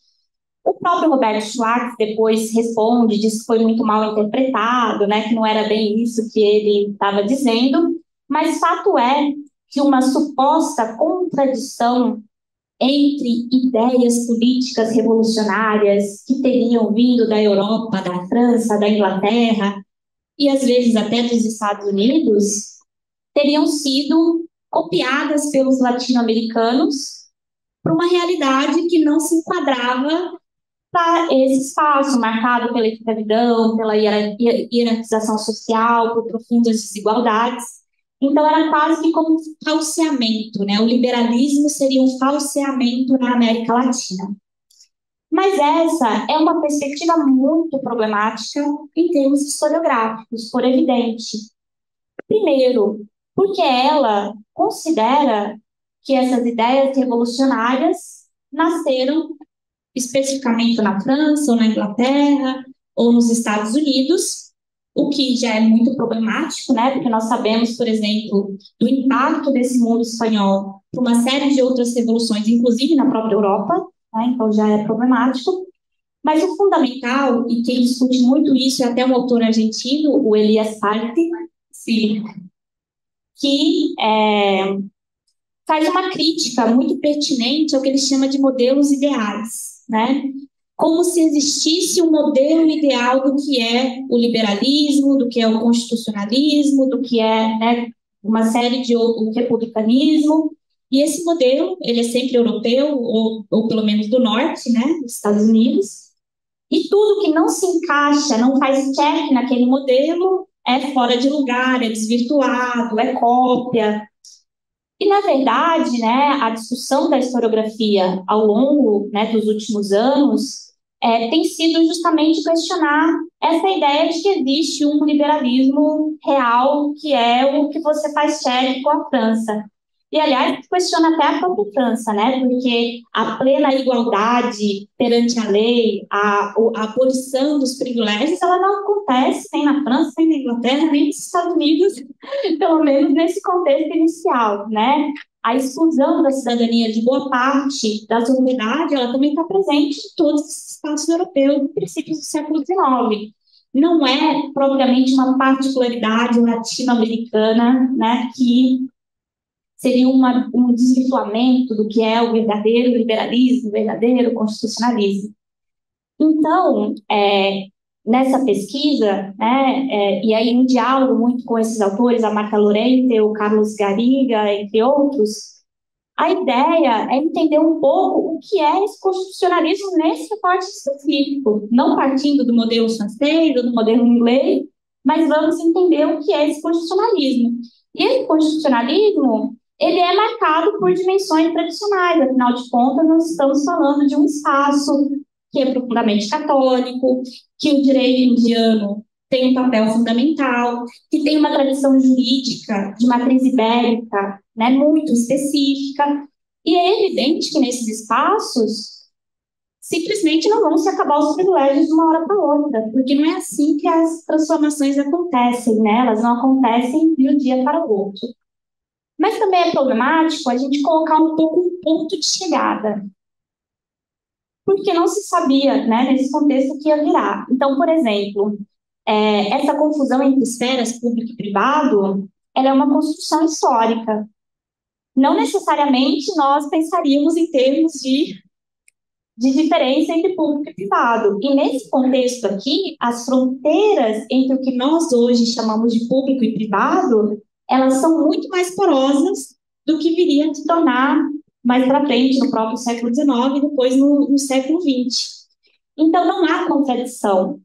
Speaker 2: O próprio Roberto Schwartz depois responde, diz que foi muito mal interpretado, né, que não era bem isso que ele estava dizendo, mas fato é que uma suposta contradição entre ideias políticas revolucionárias que teriam vindo da Europa, da França, da Inglaterra e às vezes até dos Estados Unidos, teriam sido copiadas pelos latino-americanos para uma realidade que não se enquadrava para esse espaço marcado pela escravidão, pela hierarquização social, por profundas desigualdades. Então, era quase que como um falseamento, né? O liberalismo seria um falseamento na América Latina. Mas essa é uma perspectiva muito problemática em termos historiográficos, por evidente. Primeiro, porque ela considera que essas ideias revolucionárias nasceram especificamente na França, ou na Inglaterra, ou nos Estados Unidos, o que já é muito problemático, né? Porque nós sabemos, por exemplo, do impacto desse mundo espanhol para uma série de outras revoluções, inclusive na própria Europa, né? Então já é problemático. Mas o fundamental, e quem discute muito isso é até um autor argentino, o Elias Parte, que faz uma crítica muito pertinente ao que ele chama de modelos ideais, né? Como se existisse um modelo ideal do que é o liberalismo, do que é o constitucionalismo, do que é, né, uma série de o republicanismo. E esse modelo, ele é sempre europeu, ou pelo menos do norte, né, dos Estados Unidos. E tudo que não se encaixa, não faz check naquele modelo, é fora de lugar, é desvirtuado, é cópia. E, na verdade, né, a discussão da historiografia ao longo, né, dos últimos anos tem sido justamente questionar essa ideia de que existe um liberalismo real, que é o que você faz check com a França. E, aliás, questiona até a própria França, né, porque a plena igualdade perante a lei, a abolição dos privilégios, ela não acontece nem na França, nem na Inglaterra, nem nos Estados Unidos, pelo menos nesse contexto inicial, né? A exclusão da cidadania de boa parte da sociedade, ela também está presente em todos os espaços europeus, no princípios do século XIX. Não é propriamente uma particularidade latino-americana, né, que seria um desvirtuamento do que é o verdadeiro liberalismo, o verdadeiro constitucionalismo. Então, nessa pesquisa, né, e aí em diálogo muito com esses autores, a Marta Lorente, o Carlos Garriga, entre outros, a ideia é entender um pouco o que é esse constitucionalismo nesse recorte específico, não partindo do modelo francês ou do modelo inglês, mas vamos entender o que é esse constitucionalismo. E esse constitucionalismo, ele é marcado por dimensões tradicionais, afinal de contas, nós estamos falando de um espaço que é profundamente católico, que o direito indiano tem um papel fundamental, que tem uma tradição jurídica de matriz ibérica, né, muito específica, e é evidente que nesses espaços simplesmente não vão se acabar os privilégios de uma hora para outra, porque não é assim que as transformações acontecem, né? Elas não acontecem de um dia para o outro. Mas também é problemático a gente colocar um pouco um ponto de chegada, porque não se sabia, né, nesse contexto que ia virar. Então, por exemplo, essa confusão entre esferas público e privado, ela é uma construção histórica. Não necessariamente nós pensaríamos em termos de diferença entre público e privado. E nesse contexto aqui, as fronteiras entre o que nós hoje chamamos de público e privado, elas são muito mais porosas do que viria a se tornar mais para frente, no próprio século XIX e depois no século XX. Então, não há contradição.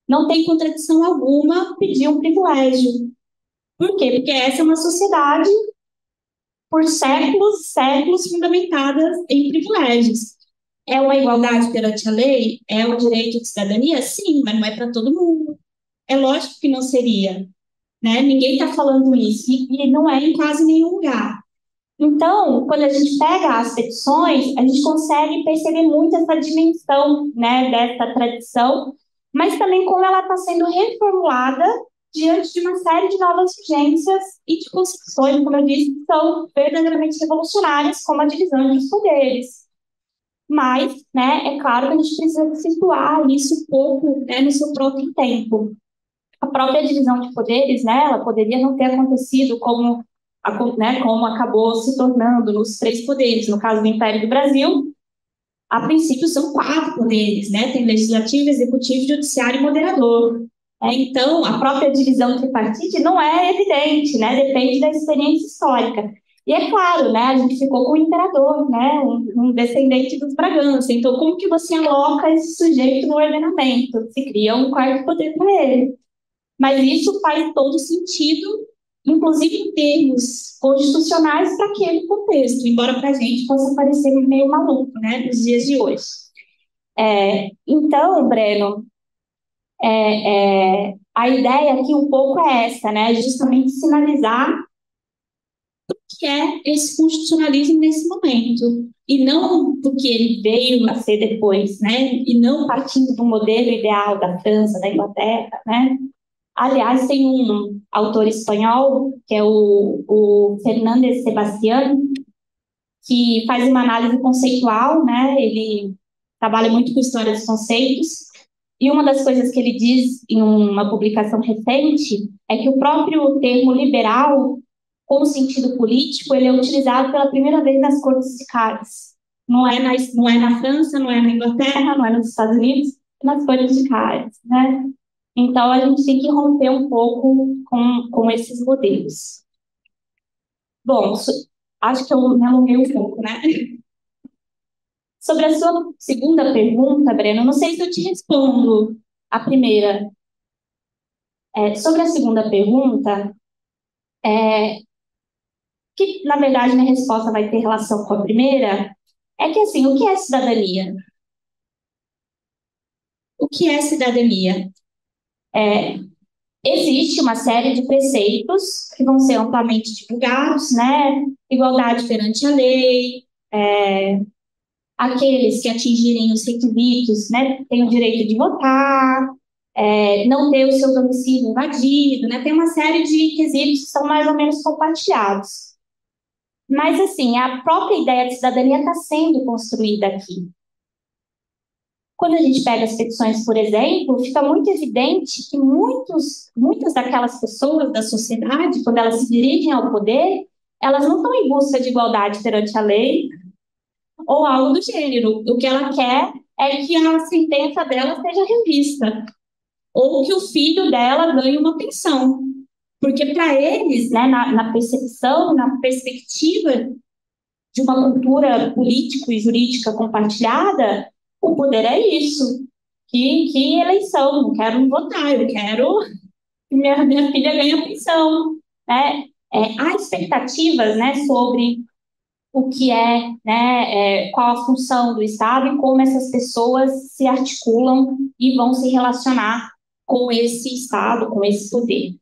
Speaker 2: Não tem contradição alguma pedir um privilégio. Por quê? Porque essa é uma sociedade por séculos e séculos fundamentada em privilégios. É uma igualdade perante a lei? É o direito de cidadania? Sim, mas não é para todo mundo. É lógico que não seria, né? Ninguém está falando isso, e não é em quase nenhum lugar. Então, quando a gente pega as petições, a gente consegue perceber muito essa dimensão, né, dessa tradição, mas também como ela está sendo reformulada diante de uma série de novas urgências e de concepções, como eu disse, que são verdadeiramente revolucionárias, como a divisão dos poderes. Mas, né, é claro que a gente precisa situar isso um pouco, né, no seu próprio tempo. A própria divisão de poderes, né, ela poderia não ter acontecido como, né, como acabou se tornando nos 3 poderes. No caso do Império do Brasil, a princípio são 4 poderes, né? Tem legislativo, executivo, judiciário e moderador. Então, a própria divisão tripartite não é evidente, né? Depende da experiência histórica. E é claro, né? A gente ficou com o imperador, né? Um descendente dos Bragança. Então, como que você aloca esse sujeito no ordenamento? Se cria um quarto poder para ele. Mas isso faz todo sentido, inclusive em termos constitucionais, para aquele contexto, embora para a gente possa parecer meio maluco, né, nos dias de hoje. Então, Breno, a ideia aqui um pouco é essa, né, justamente sinalizar o que é esse constitucionalismo nesse momento, e não do que ele veio a ser depois, né, e não partindo do modelo ideal da França, da Inglaterra, né. Aliás, tem um autor espanhol, que é o Fernández Sebastián, que faz uma análise conceitual, né? Ele trabalha muito com história dos conceitos, e uma das coisas que ele diz em uma publicação recente é que o próprio termo liberal, como sentido político, ele é utilizado pela primeira vez nas Cortes de Cádiz. Não é na França, não é na Inglaterra, não é nos Estados Unidos, é nas Cortes de Cádiz, né? Então, a gente tem que romper um pouco com esses modelos. Bom, acho que eu me alonguei um pouco, né? Sobre a sua segunda pergunta, Breno, não sei se eu te respondo a primeira. Sobre a segunda pergunta, que na verdade minha resposta vai ter relação com a primeira, é que assim, o que é cidadania? O que é cidadania? Existe uma série de preceitos que vão ser amplamente divulgados, né? Igualdade perante a lei, aqueles que atingirem os requisitos, né, têm o direito de votar, não ter o seu domicílio invadido, né? Tem uma série de quesitos que são mais ou menos compartilhados. Mas, assim, a própria ideia de cidadania está sendo construída aqui. Quando a gente pega as petições, por exemplo, fica muito evidente que muitas daquelas pessoas da sociedade, quando elas se dirigem ao poder, elas não estão em busca de igualdade perante a lei ou algo do gênero. O que ela quer é que a sentença dela seja revista ou que o filho dela ganhe uma pensão. Porque para eles, né, na percepção, na perspectiva de uma cultura político e jurídica compartilhada, o poder é isso. Que eleição? Não quero votar, eu quero que minha filha ganhe pensão. Né? Há expectativas, né, sobre o que né, qual a função do Estado e como essas pessoas se articulam e vão se relacionar com esse Estado, com esse poder.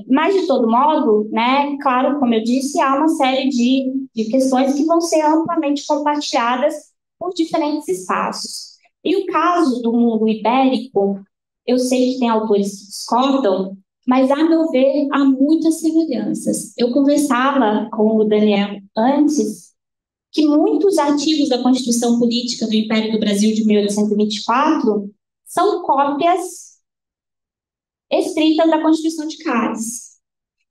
Speaker 2: Mas, de todo modo, né, claro, como eu disse, há uma série de questões que vão ser amplamente compartilhadas por diferentes espaços. E o caso do mundo ibérico, eu sei que tem autores que discordam, mas, a meu ver, há muitas semelhanças. Eu conversava com o Daniel antes que muitos artigos da Constituição Política do Império do Brasil de 1824 são cópias estritas da Constituição de Cádiz.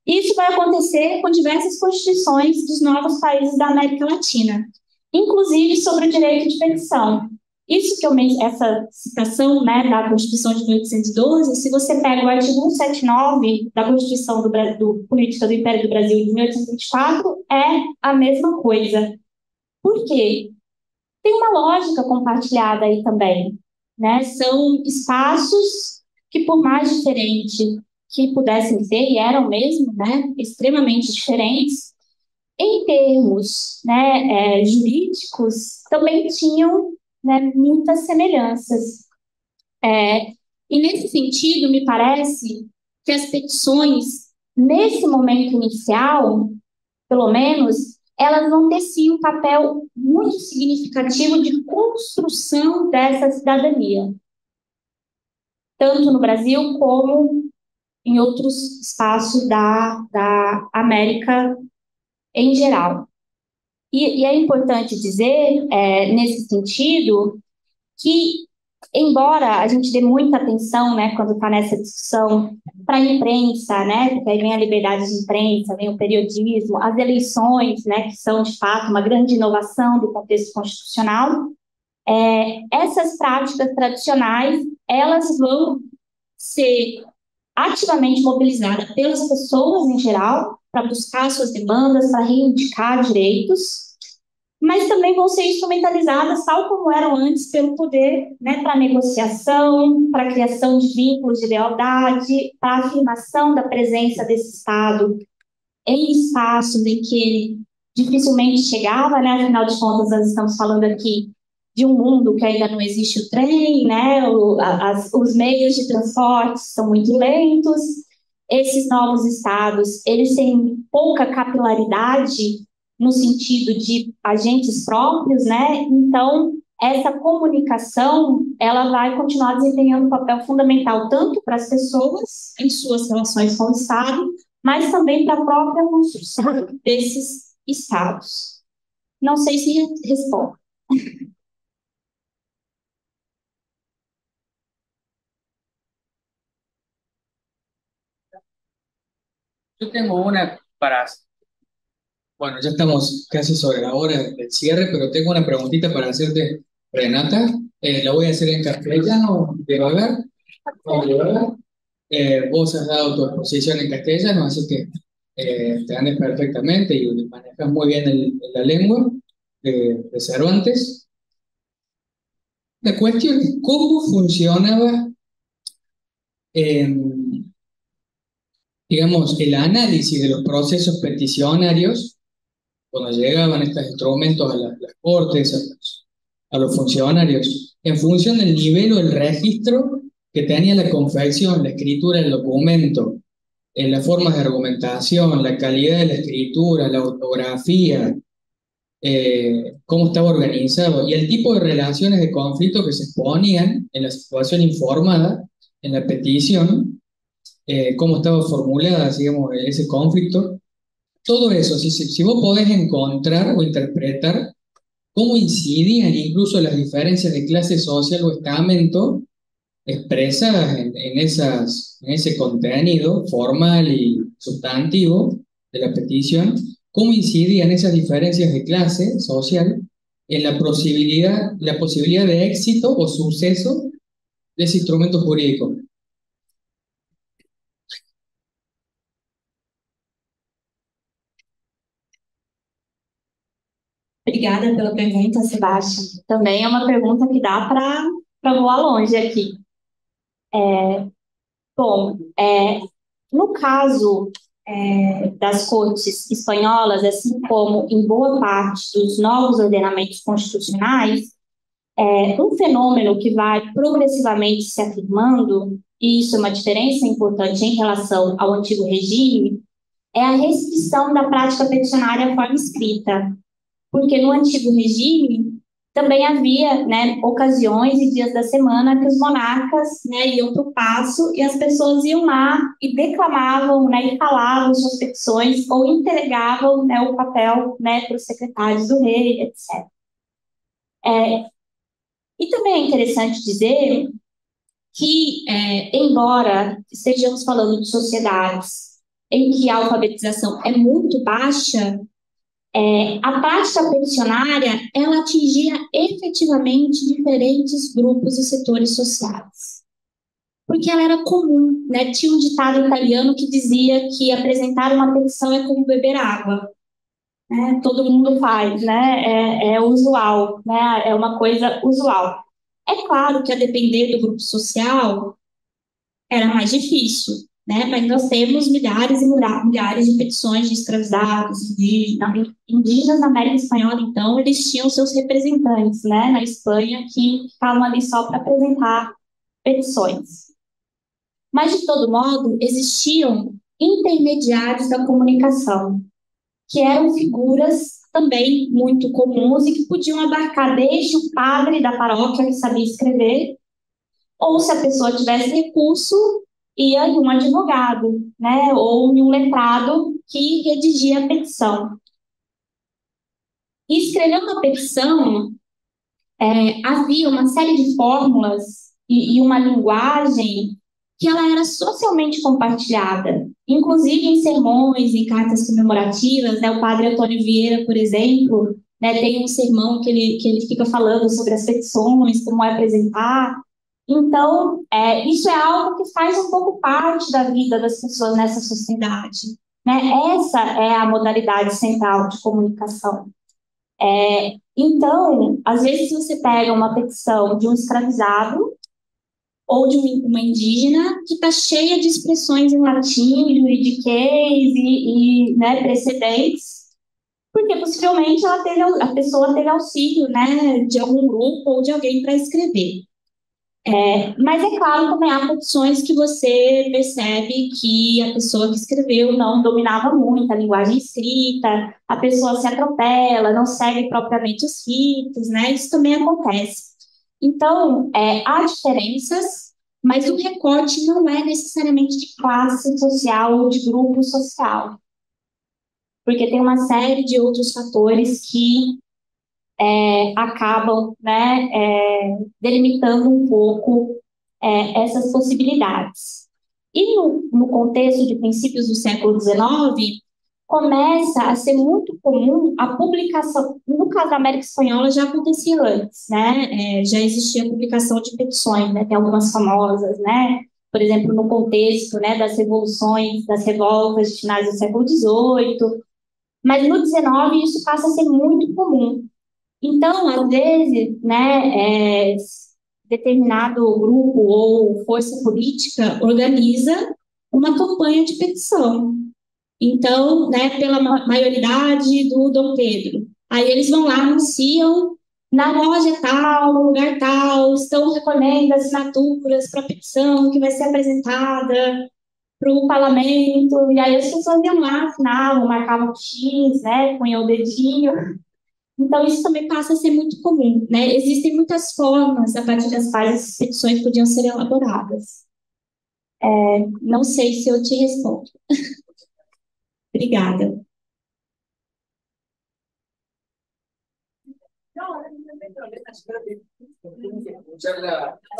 Speaker 2: Isso vai acontecer com diversas constituições dos novos países da América Latina, inclusive sobre o direito de petição. Isso que essa citação, né, da Constituição de 1812, se você pega o artigo 179 da Constituição do Política do Império do Brasil de 1824, é a mesma coisa. Por quê? Tem uma lógica compartilhada aí também, né? São espaços que, por mais diferente que pudessem ser, e eram mesmo, né, extremamente diferentes, em termos, né, jurídicos, também tinham, né, muitas semelhanças. E, nesse sentido, me parece que as petições, nesse momento inicial, pelo menos, elas vão ter sim um papel muito significativo de construção dessa cidadania, tanto no Brasil como em outros espaços da América em geral. E é importante dizer, nesse sentido, que, embora a gente dê muita atenção, né, quando está nessa discussão, para a imprensa, né, porque aí vem a liberdade de imprensa, vem o periodismo, as eleições, né, que são, de fato, uma grande inovação do contexto constitucional, essas práticas tradicionais, elas vão ser ativamente mobilizadas pelas pessoas em geral, para buscar suas demandas, para reivindicar direitos, mas também vão ser instrumentalizadas, tal como eram antes, pelo poder, né, para negociação, para a criação de vínculos de lealdade, para a afirmação da presença desse Estado em espaços em que ele dificilmente chegava, né? Afinal de contas, nós estamos falando aqui de um mundo que ainda não existe o trem, né? Os meios de transporte são muito lentos, esses novos estados, eles têm pouca capilaridade no sentido de agentes próprios, né? Então, essa comunicação, ela vai continuar desempenhando um papel fundamental tanto para as pessoas em suas relações com o Estado, mas também para a própria construção desses estados. Não sei se responde.
Speaker 4: Yo tengo una para, bueno, ya estamos casi sobre la hora del cierre, pero tengo una preguntita para hacerte, Renata. La voy a hacer en castellano, de vagar. Vos has dado tu exposición en castellano, así que te andes perfectamente y manejas muy bien la lengua de Cervantes. La cuestión es cómo funcionaba, digamos, el análisis de los procesos peticionarios cuando llegaban estos instrumentos a las cortes, a los funcionarios, en función del nivel o el registro que tenía la confección, la escritura del documento, en las formas de argumentación, la calidad de la escritura, la ortografía, cómo estaba organizado y el tipo de relaciones de conflicto que se exponían en la situación informada, en la petición, cómo estaba formulada, digamos, ese conflicto. Todo eso, si vos podés encontrar o interpretar cómo incidían incluso las diferencias de clase social o estamento expresadas en ese contenido formal y sustantivo de la petición, cómo incidían esas diferencias de clase social en la posibilidad de éxito o suceso de ese instrumento jurídico.
Speaker 2: Obrigada pela pergunta, Sebastião. Também é uma pergunta que dá para voar longe aqui. Bom, no caso das cortes espanholas, assim como em boa parte dos novos ordenamentos constitucionais, um fenômeno que vai progressivamente se afirmando, e isso é uma diferença importante em relação ao antigo regime, é a restrição da prática peticionária à forma escrita. Porque no antigo regime também havia, né, ocasiões e dias da semana que os monarcas, né, iam para o paço e as pessoas iam lá e declamavam, né, e falavam suas petições ou entregavam, né, o papel, né, para os secretários do rei, etc. E também é interessante dizer que, embora estejamos falando de sociedades em que a alfabetização é muito baixa, a prática peticionária, ela atingia efetivamente diferentes grupos e setores sociais. Porque ela era comum, né? Tinha um ditado italiano que dizia que apresentar uma petição é como beber água. Né? Todo mundo faz, né? É usual, né? É uma coisa usual. É claro que, a depender do grupo social, era mais difícil. Né? Mas nós temos milhares e milhares de petições de escravizados, indígenas na América Espanhola, então, eles tinham seus representantes, né, na Espanha, que ficavam ali só para apresentar petições. Mas, de todo modo, existiam intermediários da comunicação. que eram figuras também muito comuns e que podiam abarcar desde o padre da paróquia que sabia escrever, ou se a pessoa tivesse recurso, ia em um advogado, né, ou em um letrado que redigia a petição. E escrever uma petição, havia uma série de fórmulas e uma linguagem que ela era socialmente compartilhada, inclusive em sermões, em cartas comemorativas, né? O padre Antônio Vieira, por exemplo, né, tem um sermão que ele fica falando sobre as petições, como é apresentar. Então, isso é algo que faz um pouco parte da vida das pessoas nessa sociedade, né? Essa é a modalidade central de comunicação. Então, às vezes você pega uma petição de um escravizado ou de uma indígena que está cheia de expressões em latim, juridiquês né, precedentes, porque possivelmente a pessoa teve auxílio, né, de algum grupo ou de alguém para escrever. Mas é claro, também há petições que você percebe que a pessoa que escreveu não dominava muito a linguagem escrita, a pessoa se atropela, não segue propriamente os ritos, né? Isso também acontece. Então, há diferenças, mas o recorte não é necessariamente de classe social ou de grupo social, porque tem uma série de outros fatores que acabam, né, delimitando um pouco essas possibilidades. E no contexto de princípios do século XIX, começa a ser muito comum a publicação, no caso da América Espanhola já acontecia antes, né, já existia a publicação de petições, né, tem algumas famosas, né, por exemplo, no contexto, né, das revoluções, das revoltas de finais do século XVIII, mas no XIX isso passa a ser muito comum. Então, às vezes, né, determinado grupo ou força política organiza uma campanha de petição. Então, né, pela maioridade do Dom Pedro. Aí eles vão lá, anunciam na loja tal, no lugar tal, estão recolhendo assinaturas para a petição que vai ser apresentada para o parlamento. E aí as pessoas iam lá, assinavam, marcavam X, né, punham o dedinho. Então, isso também passa a ser muito comum, né? Existem muitas formas a partir das quais essas petições podiam ser elaboradas. Não sei se eu te respondo. Obrigada.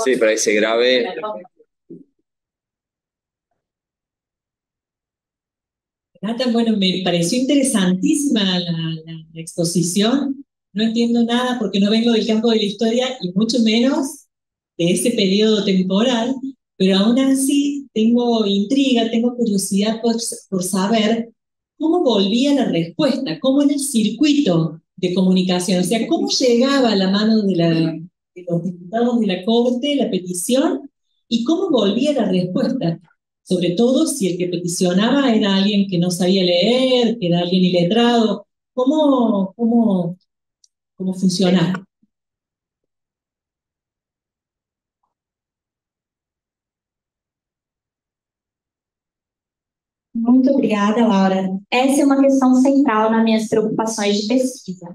Speaker 1: Sí, para ese grave.
Speaker 5: Bueno, me pareció interesantísima la exposición. No entiendo nada porque no vengo del campo de la historia y mucho menos de ese periodo temporal, pero aún así tengo intriga, tengo curiosidad por saber cómo volvía la respuesta, cómo era el circuito de comunicación, o sea, cómo llegaba a la mano de los diputados de la Corte la petición y cómo volvía la respuesta. Sobre todo si el que peticionaba era alguien que no sabía leer, que era alguien iletrado. ¿Cómo funcionaba?
Speaker 2: Muito obrigada, Laura. Essa é uma questão central nas minhas preocupações de pesquisa.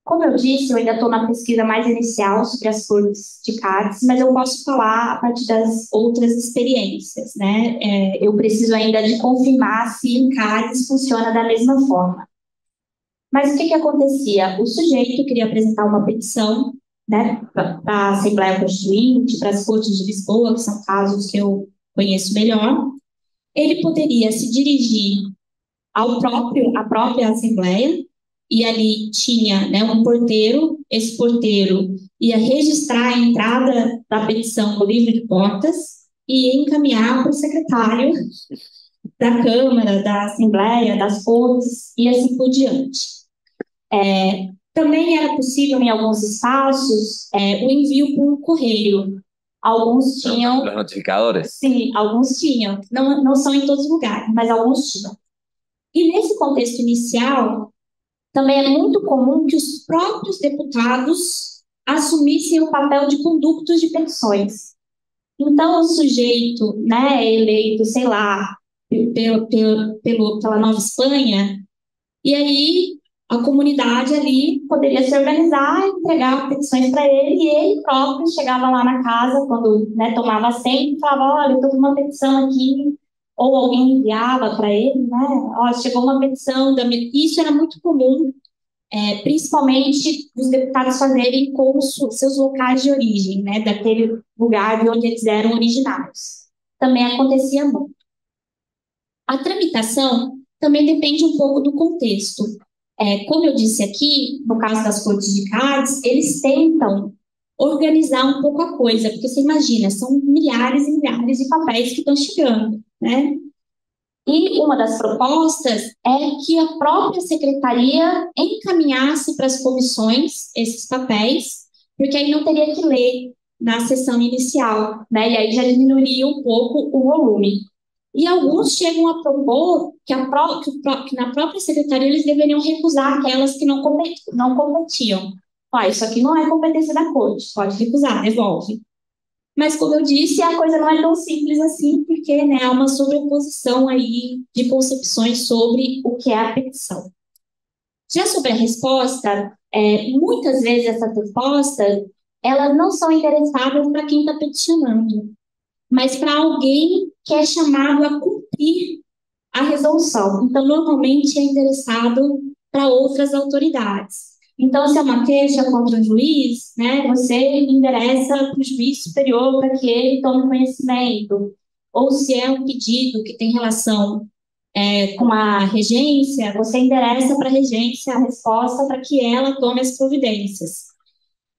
Speaker 2: Como eu disse, eu ainda estou na pesquisa mais inicial sobre as cortes de Cádiz, mas eu posso falar a partir das outras experiências, né? Eu preciso ainda de confirmar se em Cádiz funciona da mesma forma. Mas o que acontecia? O sujeito queria apresentar uma petição, né, para a Assembleia Constituinte, para as Cortes de Lisboa, que são casos que eu conheço melhor. Ele poderia se dirigir à própria Assembleia, e ali tinha, né, um porteiro. Esse porteiro ia registrar a entrada da petição no livro de portas e ia encaminhar para o secretário da Câmara, da Assembleia, das Cortes e assim por diante. Também era possível, em alguns espaços, o envio por correio. Alguns tinham...
Speaker 1: Os notificadores?
Speaker 2: Sim, alguns tinham. Não são em todos os lugares, mas alguns tinham. E nesse contexto inicial, também é muito comum que os próprios deputados assumissem o papel de conductos de petições. Então, o sujeito, né, eleito, sei lá, pela Nova Espanha, E aí a comunidade ali poderia se organizar, entregar petições para ele, e ele próprio chegava lá na casa, quando, né, tomava assento, e falava, olha, eu estou com uma petição aqui, ou alguém enviava para ele, né, ó, chegou uma petição, isso era muito comum, principalmente os deputados fazerem com os seus locais de origem, né, daquele lugar de onde eles eram originários. Também acontecia muito. A tramitação também depende um pouco do contexto. Como eu disse aqui, no caso das cortes de Cádiz, eles tentam organizar um pouco a coisa, porque você imagina, são milhares e milhares de papéis que estão chegando, né? E uma das propostas é que a própria secretaria encaminhasse para as comissões esses papéis, porque aí não teria que ler na sessão inicial, né? E aí já diminuiria um pouco o volume. E alguns chegam a propor que na própria secretaria eles deveriam recusar aquelas que não competiam. Isso aqui não é competência da corte, pode recusar, devolve. Mas, como eu disse, a coisa não é tão simples assim, porque, né, há uma sobreposição aí de concepções sobre o que é a petição. Já sobre a resposta, muitas vezes essas respostas, elas não são interessadas para quem está peticionando, mas para alguém que é chamado a cumprir a resolução. Então, normalmente é interessado para outras autoridades. Então, se é uma queixa contra o juiz, né, você endereça para o juiz superior para que ele tome conhecimento. Ou se é um pedido que tem relação com a regência, você endereça para a regência a resposta para que ela tome as providências.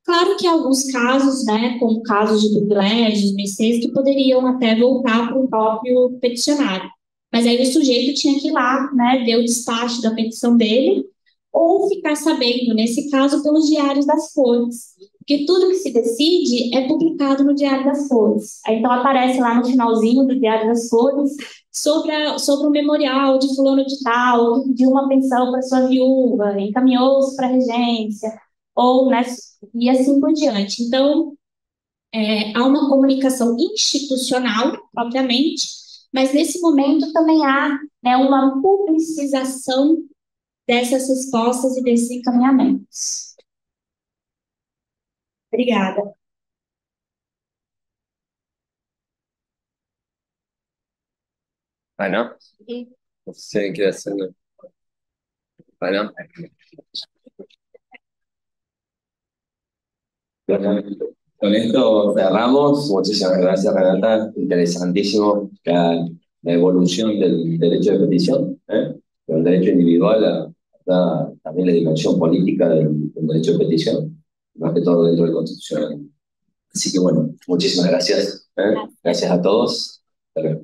Speaker 2: Claro que há alguns casos, né, como casos de privilégios, mercês, que poderiam até voltar para o próprio peticionário. Mas aí o sujeito tinha que ir lá, né, ver o despacho da petição dele, ou ficar sabendo, nesse caso, pelos diários das Cortes. Porque tudo que se decide é publicado no Diário das Cortes. Aí, então aparece lá no finalzinho do Diário das Cortes sobre o memorial de fulano de tal, que pediu uma pensão para sua viúva, encaminhou-se para a regência, ou, né, e assim por diante. Então, há uma comunicação institucional, propriamente, mas nesse momento também há, né, uma publicização dessas respostas e desses encaminhamentos. Obrigada.
Speaker 1: Ana, ¿você quiere hacer? Ana. Bueno, con esto cerramos. Muchísimas gracias, Renata. Interesantísimo la evolución del derecho de petición, del derecho individual también la dimensión política del derecho de petición, más que todo dentro del constitucional. Así que bueno, muchísimas gracias. Gracias a todos. Hasta luego.